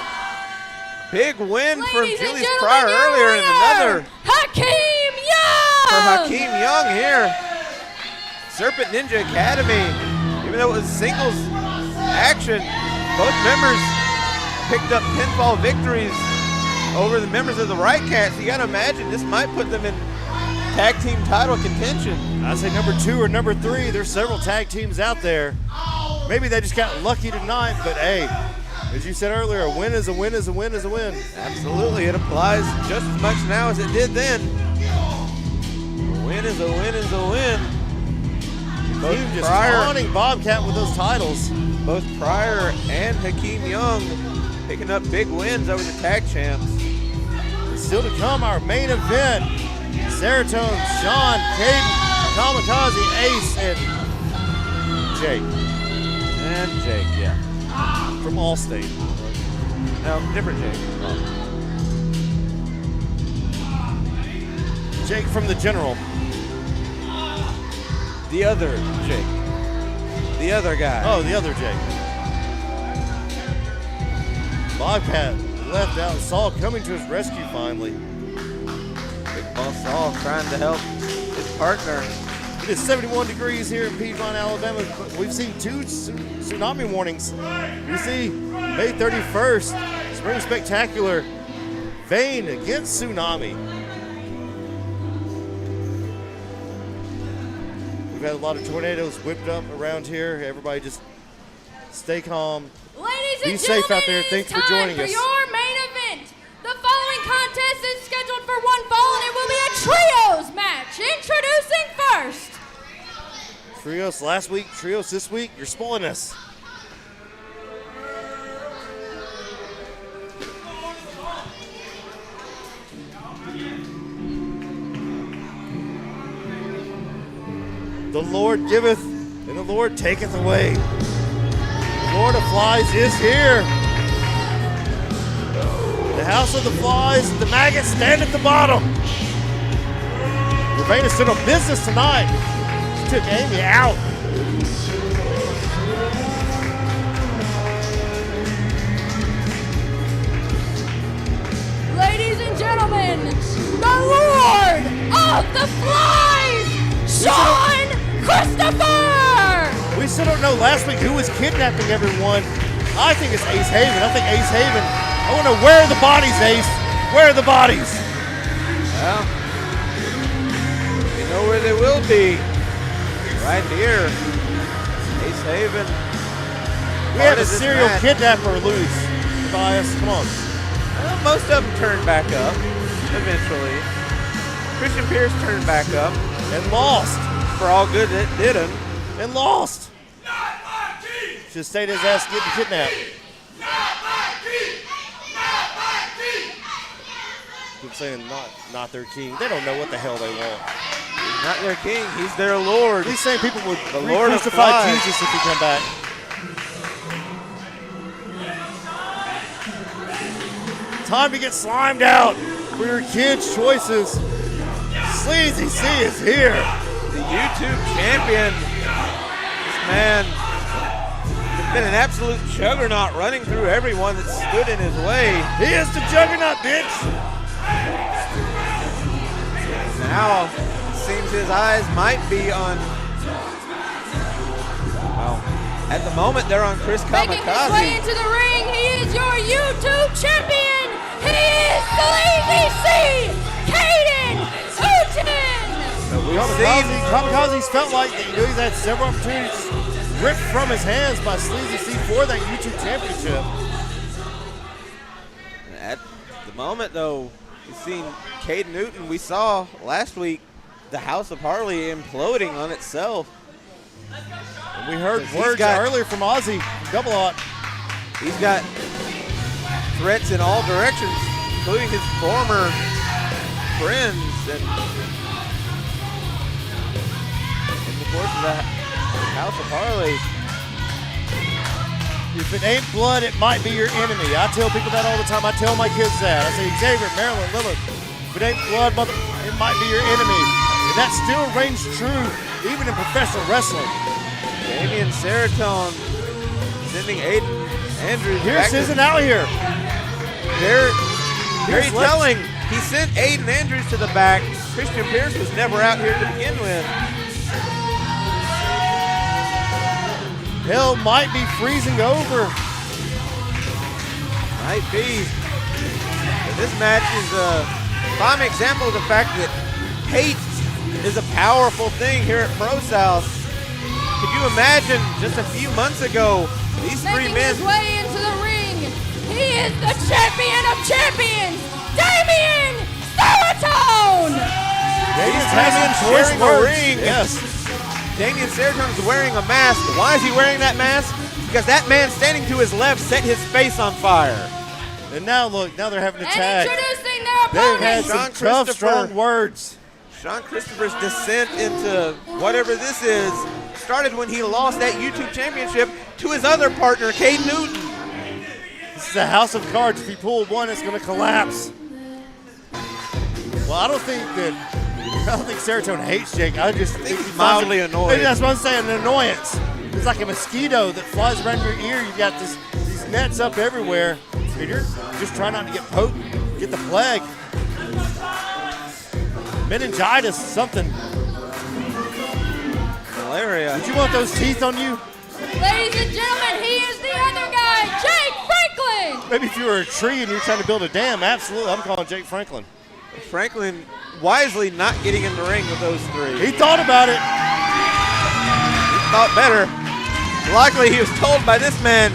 Big win from Ladies and Julius gentlemen, Pryor your earlier in winner, another. Hakeem Young! For Hakeem Young here. Serpent Ninja Academy. Even though it was singles action, both members picked up pinfall victories over the members of the Wright Cats. You got to imagine this might put them in tag team title contention. I say number 2 or number 3. There's several tag teams out there. Maybe they just got lucky tonight, but hey, As you said earlier, a win is a win is a win is a win. Absolutely, it applies just as much now as it did then. A win is a win is a win. Team just taunting Bobcat with those titles. Both Pryor and Hakeem Young picking up big wins over the tag champs. Still to come, our main event. Serotonin, Sean, Caden, Kamikaze, Ace, and Jake. And Jake, yeah. From Allstate. No, different Jake. Jake from the General. The other Jake. The other guy. Oh, the other Jake. Bobcat left out. Saul coming to his rescue finally. Big Boss Saul trying to help his partner. It is 71 degrees here in Piedmont, Alabama. We've seen 2 tsunami warnings. We see May 31st, Spring Spectacular, Vane against Tsunami. We've had a lot of tornadoes whipped up around here. Everybody just stay calm. Ladies Be and safe gentlemen, out there. Thanks for it's joining time us. for your main event. The following contest is scheduled for one fall, and it will be a trios match. Introducing first. Trios last week, trios this week. You're spoiling us. The Lord giveth, and the Lord taketh away. The Lord of Flies is here. The house of the flies, the maggots stand at the bottom. Ravenna stood on business tonight. She took Amy out. Ladies and gentlemen, the Lord of the Flies, Sean Christopher! We still don't know last week who was kidnapping everyone. I think it's Ace Haven. I think Ace Haven. I want to know, where are the bodies, Ace? Where are the bodies? Well, you know where they will be. Right here. Ace Haven. We have a serial kidnapper loose. Tobias, come on. Well, most of them turned back up eventually. Christian Pierce turned back up. And lost. For all good it did him. And lost. Should stayed his ass getting kidnapped. Keep saying not their king. They don't know what the hell they want. He's not their king. He's their Lord. These same people would Lord of crucify Flies. Jesus if he come back. Time to get slimed out for your kids' choices. Sleazy C is here. The YouTube champion. This man has been an absolute juggernaut running through everyone that stood in his way. He is the juggernaut, bitch. Now, it seems his eyes might be on, well, at the moment they're on Chris Making his way Kamikaze. into the ring, he is your YouTube champion. He is Sleazy C, Caden Houghton. Kamikaze's felt like he's had several opportunities ripped from his hands by Sleazy C for that YouTube championship. At the moment, though, we've seen Caden Newton. We saw last week the House of Harley imploding on itself. And we heard words earlier from Ozzy, Double Hot. He's got threats in all directions, including his former friends. And in the course of the House of Harley. If it ain't blood, it might be your enemy. I tell people that all the time. I tell my kids that. I say, Xavier, Maryland, Lillard, if it ain't blood, it might be your enemy. And that still reigns true, even in professional wrestling. Damian Serotonin sending Aiden Andrews Pierce back. isn't out here. Very telling. He sent Aiden Andrews to the back. Christian Pierce was never out here to begin with. Hell might be freezing over. Might be. But this match is a prime example of the fact that hate is a powerful thing here at ProSouth. Could you imagine just a few months ago, these three Making men. his way into the ring, he is the champion of champions, Damien Seratone! Damien's sharing a ring. Yes. Damien Seratone's wearing a mask. Why is he wearing that mask? Because that man standing to his left set his face on fire. And now look, now they're having to And tag. introducing their They've had opponent, some tough, strong words. Sean Christopher's descent into whatever this is started when he lost that YouTube championship to his other partner, Cade Newton. This is a house of cards. If he pulled one, it's going to collapse. Well, I don't think Seratone hates Jake. I just think he's mildly annoyed. That's what I'm saying, an annoyance. It's like a mosquito that flies around your ear. You've got these nets up everywhere. And you're just trying not to get poked, get the plague. Meningitis, something. Malaria. Did you want those teeth on you? ladies and gentlemen, he is the other guy, Jake Franklin! Maybe if you were a tree and you were trying to build a dam, absolutely, I'm calling Jake Franklin. Franklin wisely not getting in the ring with those three. He thought about it. He thought better. Luckily, he was told by this man,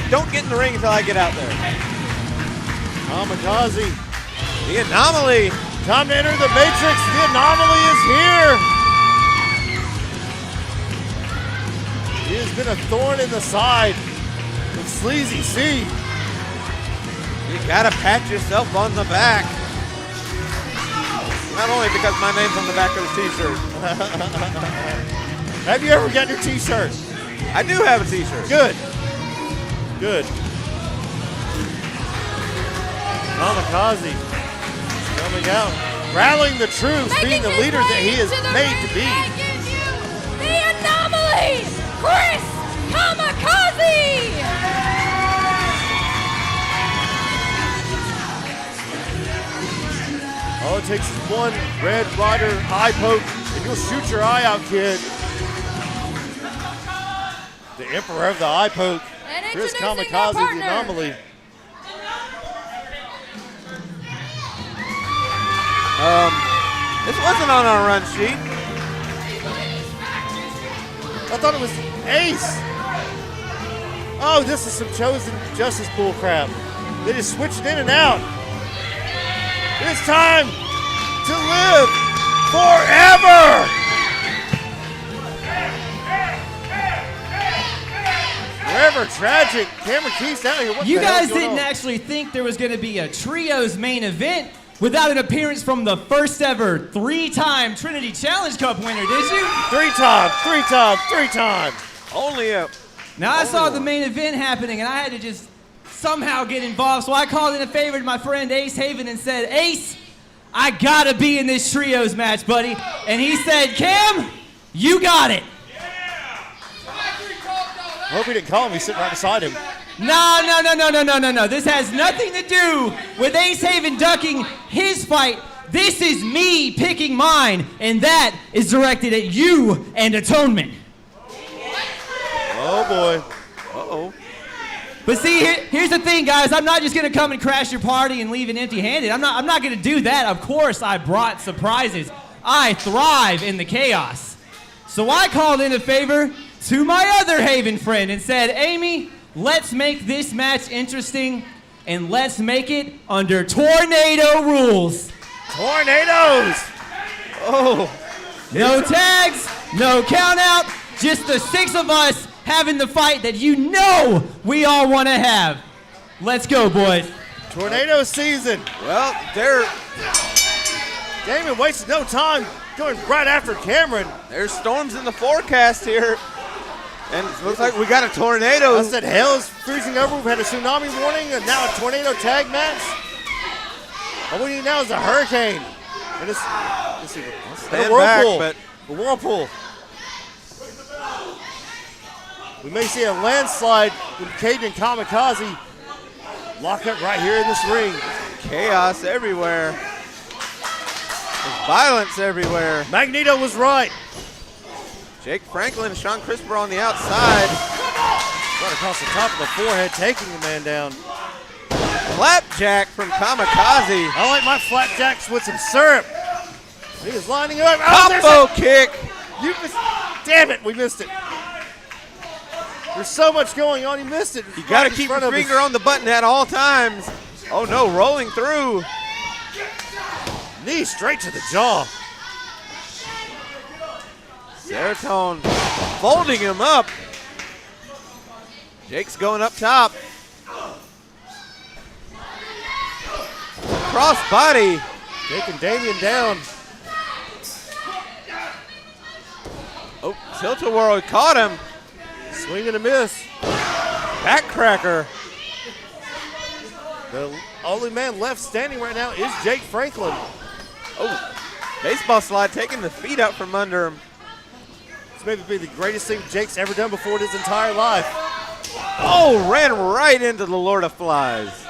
don't get in the ring until I get out there. Kamikaze. The anomaly. Time to enter the Matrix. The anomaly is here. He has been a thorn in the side of Sleazy C. You gotta pat yourself on the back. Not only because my name's on the back of the t-shirt. Have you ever gotten your t-shirt? I do have a t-shirt. Good. Good. Kamikaze coming out, rallying the troops, being the leader that he is made to be. The anomaly, Chris Kamikaze! All it takes is one Red Rider eye poke, and you'll shoot your eye out, kid. The Emperor of the eye poke, Chris Kamikaze, the anomaly. This wasn't on our run sheet. I thought it was Ace. Oh, this is some chosen justice bull crap. They just switched in and out. It's time to live forever. Forever tragic. Cameron Keith's out here. What You the hell's guys going didn't on? actually think there was going to be a trios main event without an appearance from the first ever 3-time Trinity Challenge Cup winner, did you? 3 times, 3 times, 3 times. Only a. Now I saw the main event happening and I had to just somehow get involved, so I called in a favor to my friend Ace Haven and said, Ace, I gotta be in this trios match, buddy. And he said, Cam, you got it. I hope he didn't call him. He's sitting right beside him. No. This has nothing to do with Ace Haven ducking his fight. This is me picking mine, and that is directed at you and Atonement. Oh, boy. Uh-oh. But see, here's the thing, guys. I'm not just going to come and crash your party and leave it empty-handed. I'm not going to do that. Of course, I brought surprises. I thrive in the chaos. So I called in a favor to my other Haven friend and said, Amy, let's make this match interesting, and let's make it under tornado rules. Tornadoes! Oh. No tags, no count out, just the 6 of us having the fight that you know we all want to have. Let's go, boys. Tornado season. Well, they're. Damon wasted no time going right after Cameron. There's storms in the forecast here. And it looks like we got a tornado. I said hell is freezing over. We've had a tsunami warning and now a tornado tag match. All we need now is a hurricane. And it's Stand a whirlpool. back, a whirlpool. We may see a landslide when Cade and Kamikaze lock up right here in this ring. Chaos everywhere. There's violence everywhere. Magneto was right. Jake Franklin and Sean Christopher on the outside. Right across the top of the forehead, taking the man down. Flapjack from Kamikaze. I like my flapjacks with some syrup. He is lining up. Combo kick. You missed. Damn it, we missed it. There's so much going on. He missed it. You got to keep your finger on the button at all times. Oh, no, rolling through. Knee straight to the jaw. Serotonin folding him up. Jake's going up top. Cross body. Taking Damien down. Oh, tilt-a-whirl caught him. Swing and a miss. Backcracker. The only man left standing right now is Jake Franklin. Oh, baseball slide taking the feet out from under him. This may be the greatest thing Jake's ever done before in his entire life. Oh, ran right into the Lord of Flies.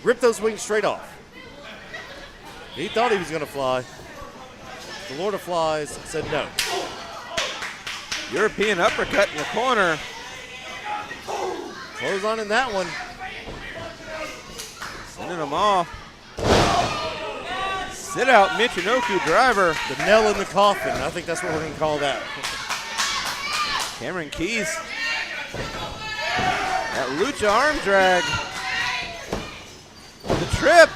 Ripped those wings straight off. He thought he was going to fly. The Lord of Flies said no. European uppercut in the corner. Close on in that one. Sending him off. Sit out Michinoku driver. The nail in the coffin. I think that's what we're going to call that. Cameron Keys. That lucha arm drag. The trip.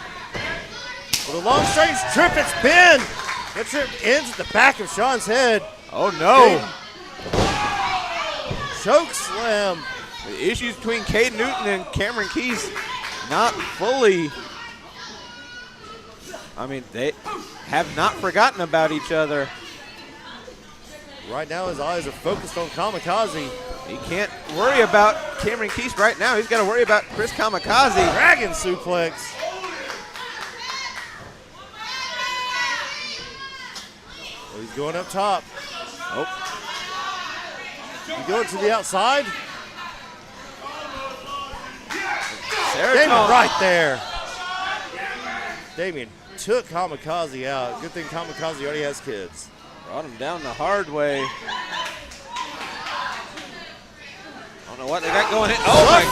With a long strange trip, it's been. That trip ends at the back of Sean's head. Oh no. Choke slam. The issues between Caden Newton and Cameron Keys not fully. I mean, they have not forgotten about each other. Right now his eyes are focused on Kamikaze. He can't worry about Cameron Keys right now. He's got to worry about Chris Kamikaze. Dragon suplex. Oh, he's going up top. Oh. He going to the outside. Damien right there. Damien took Kamikaze out. Good thing Kamikaze already has kids. Brought him down the hard way. I don't know what they got going in. Oh my.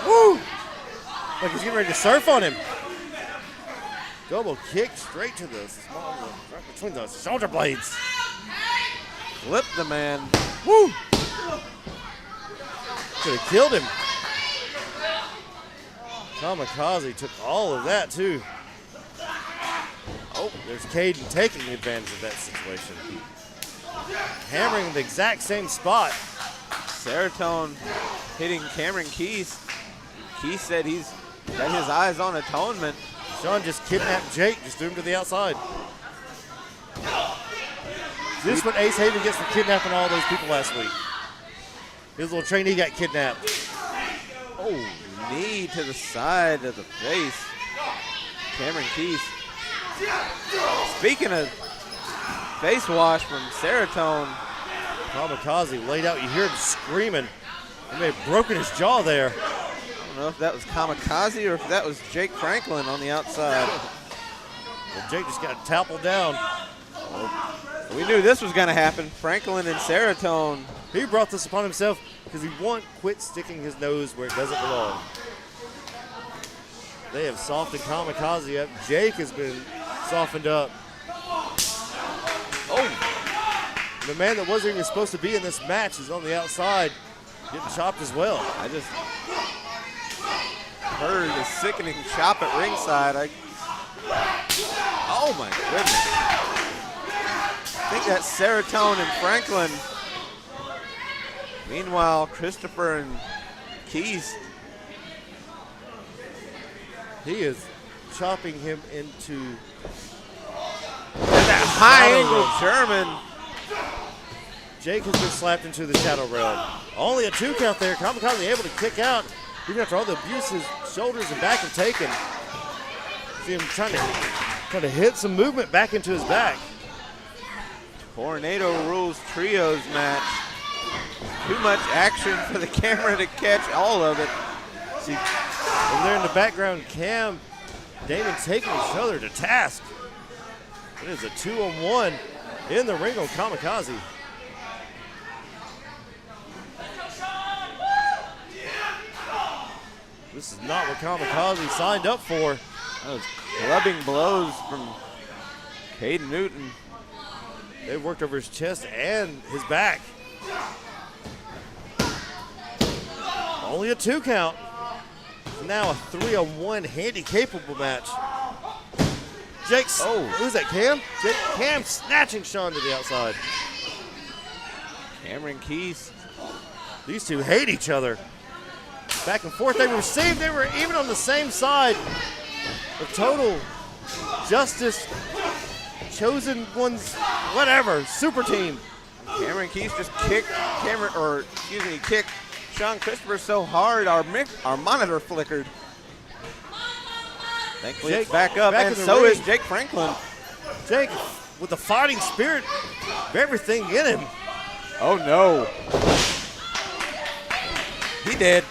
Woo! Like he's getting ready to surf on him. Double kick straight to the small, right between the shoulder blades. Flip the man. Woo! Could have killed him. Kamikaze took all of that too. Oh, there's Caden taking advantage of that situation. Hammering the exact same spot. Serotonin hitting Cameron Keys. Keys said he's got his eyes on atonement. Sean just kidnapped Jake, just threw him to the outside. This is what Ace Hayden gets for kidnapping all those people last week. His little trainee got kidnapped. Oh, knee to the side of the face. Cameron Keys. Speaking of face wash from Serotonin. Kamikaze laid out. You hear him screaming. He may have broken his jaw there. I don't know if that was Kamikaze or if that was Jake Franklin on the outside. Well, Jake just got toppled down. We knew this was going to happen. Franklin and Serotonin. He brought this upon himself because he won't quit sticking his nose where it doesn't belong. They have softened Kamikaze up. Jake has been softened up. Oh, the man that wasn't even supposed to be in this match is on the outside, getting chopped as well. I just heard a sickening chop at ringside. Oh my goodness. I think that's Serotonin and Franklin. Meanwhile, Christopher and Keys. He is chopping him into that high angle German. Jake has been slapped into the shadow realm. Only a 2 count there. Kamikaze able to kick out. Even after all the abuse his shoulders and back have taken. See him trying to hit some movement back into his back. Tornado Rules Trios match. Too much action for the camera to catch all of it. See, over there in the background, Cam, Damon taking each other to task. It is a 2-on-1 in the ring on Kamikaze. This is not what Kamikaze signed up for. Those clubbing blows from Caden Newton. They worked over his chest and his back. Only a 2 count. Now a 3-on-1 handy-capable match. Jake's, who's that, Cam? Cam snatching Sean to the outside. Cameron Keys. These two hate each other. Back and forth, they received. They were even on the same side. The total justice, chosen ones, whatever, super team. Cameron Keys just kicked kicked Sean Christopher so hard our monitor flickered. Thankfully it's back up, and so is Jake Franklin. Jake with the fighting spirit of everything in him. Oh no. He did.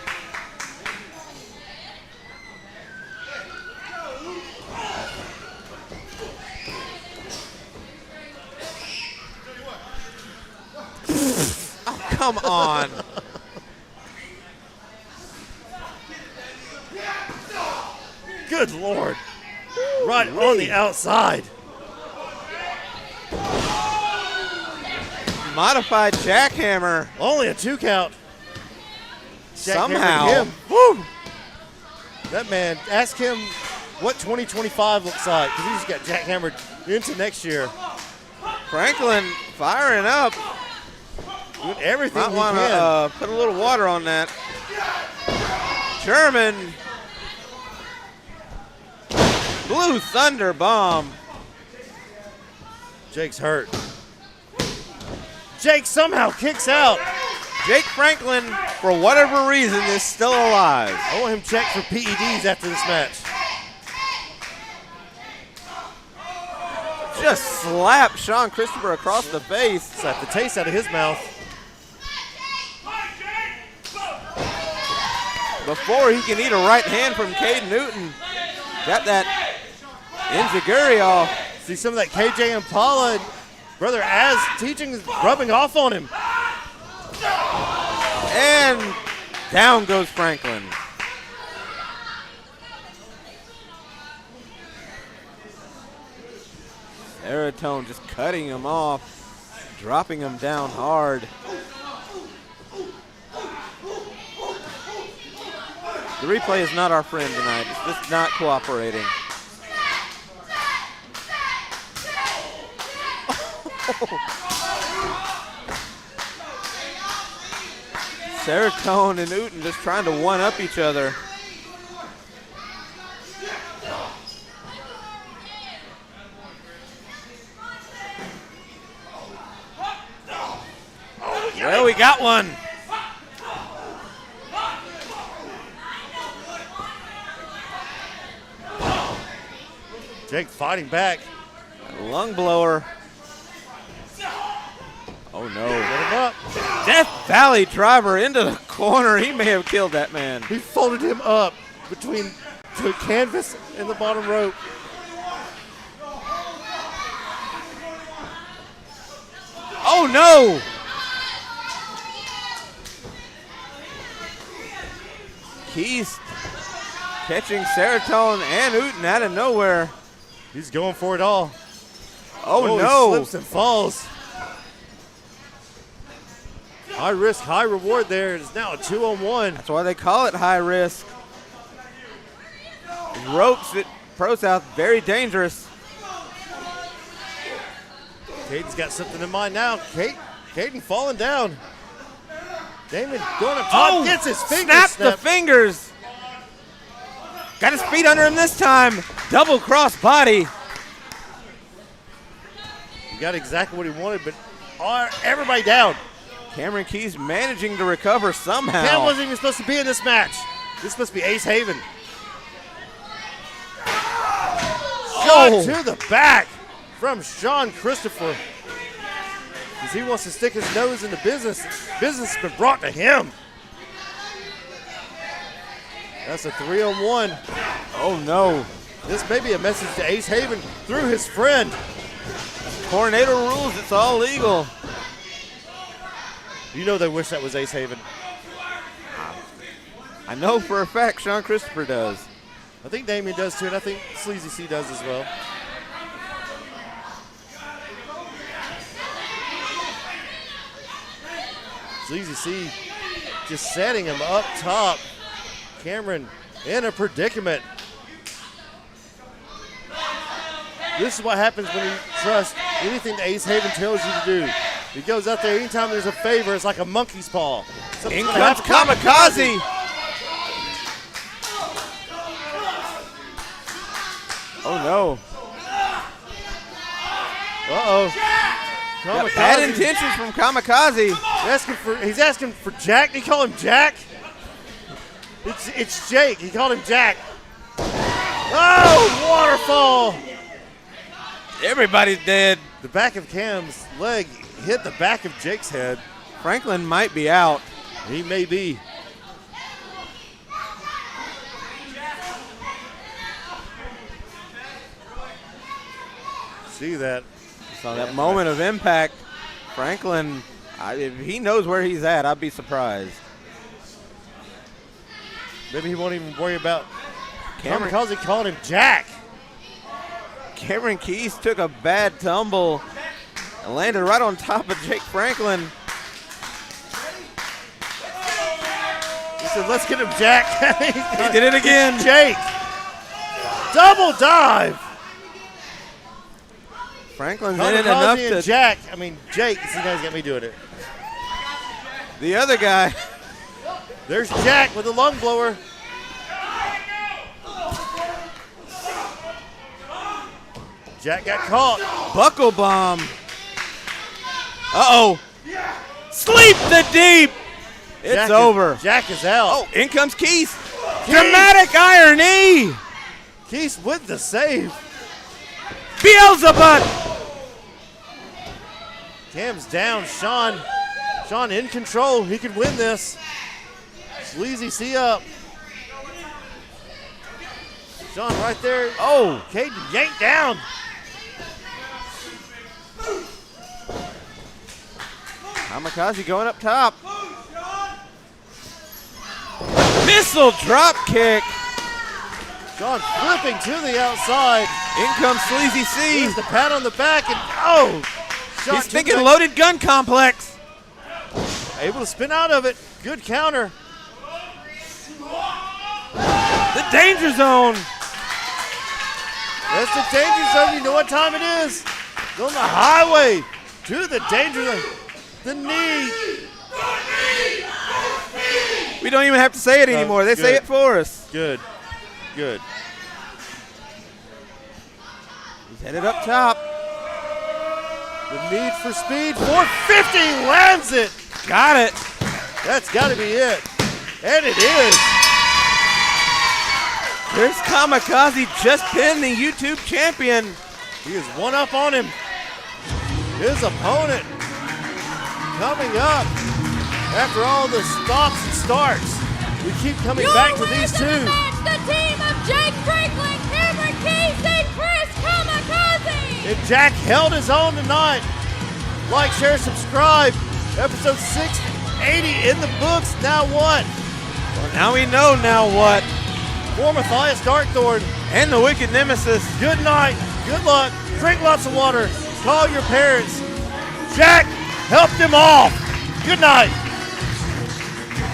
Oh, come on. Good Lord. Right on the outside. Modified jackhammer. Only a 2 count. Somehow. Woo! That man, ask him what 2025 looks like, because he just got jackhammered into next year. Franklin firing up. Doing everything Might he want can. to put a little water on that. Sherman. Blue Thunder bomb. Jake's hurt. Jake somehow kicks out. Jake Franklin, for whatever reason, is still alive. I want him checked for PEDs after this match. Just slapped Sean Christopher across the face. Slapped the taste out of his mouth. Before he can eat a right hand from Cade Newton. Got that enziguri off. See some of that KJ Impala, Brother Az teaching is rubbing off on him. And down goes Franklin. Seratone just cutting him off, dropping him down hard. The replay is not our friend tonight. It's just not cooperating. Seratone and Newton just trying to one-up each other. Well, we got one. Jake fighting back. Lung blower. Oh no. Get him up. Death Valley driver into the corner. He may have killed that man. He folded him up between the canvas and the bottom rope. Oh no! Keys catching Seratone and Newton out of nowhere. He's going for it all. Oh no! He slips and falls. High risk, high reward there. It is now a 2-on-1. That's why they call it high risk. Ropes at ProSouth, very dangerous. Caden's got something in mind now. Caden falling down. Damon going up top, gets his fingers snapped the fingers. Got his feet under him this time. Double cross body. He got exactly what he wanted, but everybody down. Cameron Keys managing to recover somehow. Cam wasn't even supposed to be in this match. This is supposed to be Ace Haven. Shot to the back from Sean Christopher. Because he wants to stick his nose into business. Business has been brought to him. That's a 3-on-1. Oh no. This may be a message to Ace Haven through his friend. Tornado rules, it's all legal. You know they wish that was Ace Haven. I know for a fact Sean Christopher does. I think Damien does too, and I think Sleazy C does as well. Sleazy C just setting him up top. Cameron in a predicament. This is what happens when you trust anything that Ace Haven tells you to do. He goes out there, anytime there's a favor, it's like a monkey's paw. In comes Kamikaze. Oh, no. Uh-oh. Got bad intentions from Kamikaze. He's asking for Jack. Did he call him Jack? It's Jake. He called him Jack. Oh, waterfall. Everybody's dead. The back of Cam's leg hit the back of Jake's head. Franklin might be out. He may be. See that. So that moment of impact, Franklin, if he knows where he's at, I'd be surprised. Maybe he won't even worry about Cameron. Kamikaze called him Jack. Cameron Keys took a bad tumble and landed right on top of Jake Franklin. He said, let's get him, Jack. He did it again. Jake. Double dive. Franklin's in it enough to. Jack, I mean, Jake, see, now he's got me doing it. The other guy. There's Jack with the lung blower. Jack got caught. Buckle bomb. Uh-oh. Sleep the deep. It's over. Jack is out. Oh, in comes Keith. Dramatic irony. Keith with the save. Beelzebub. Cam's down. Sean in control. He could win this. Sleazy C up. Sean right there. Oh. Caden yanked down. Kamikaze going up top. Missile drop kick. Sean flipping to the outside. In comes Sleazy C. Here's the pat on the back and oh! Sean He's thinking loaded gun complex. Able to spin out of it. Good counter. The danger zone. That's the danger zone. You know what time it is. On the highway to the danger zone. The knee. We don't even have to say it anymore. They say it for us. Good. Good. He's headed up top. The need for speed. 450 lands it. Got it. That's got to be it. And it is. There's Kamikaze just pinned the YouTube champion. He is one up on him. His opponent coming up after all the stops and starts. We keep coming back to these two. The team of Jake Franklin, Cameron Keys, and Chris Kamikaze. And Jack held his own tonight. Like, share, subscribe. Episode 680 in the books. Now what? Well, now we know now what. For Matthias Darkthorn and the Wicked Nemesis. Good night. Good luck. Drink lots of water. Call your parents. Jack helped them all. Good night.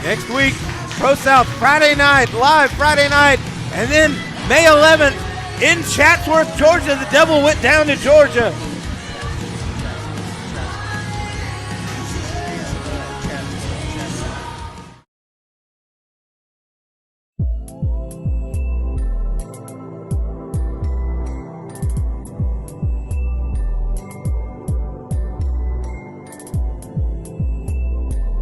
Next week, ProSouth Friday night, live Friday night. And then May 11th in Chatsworth, Georgia. The Devil went down to Georgia.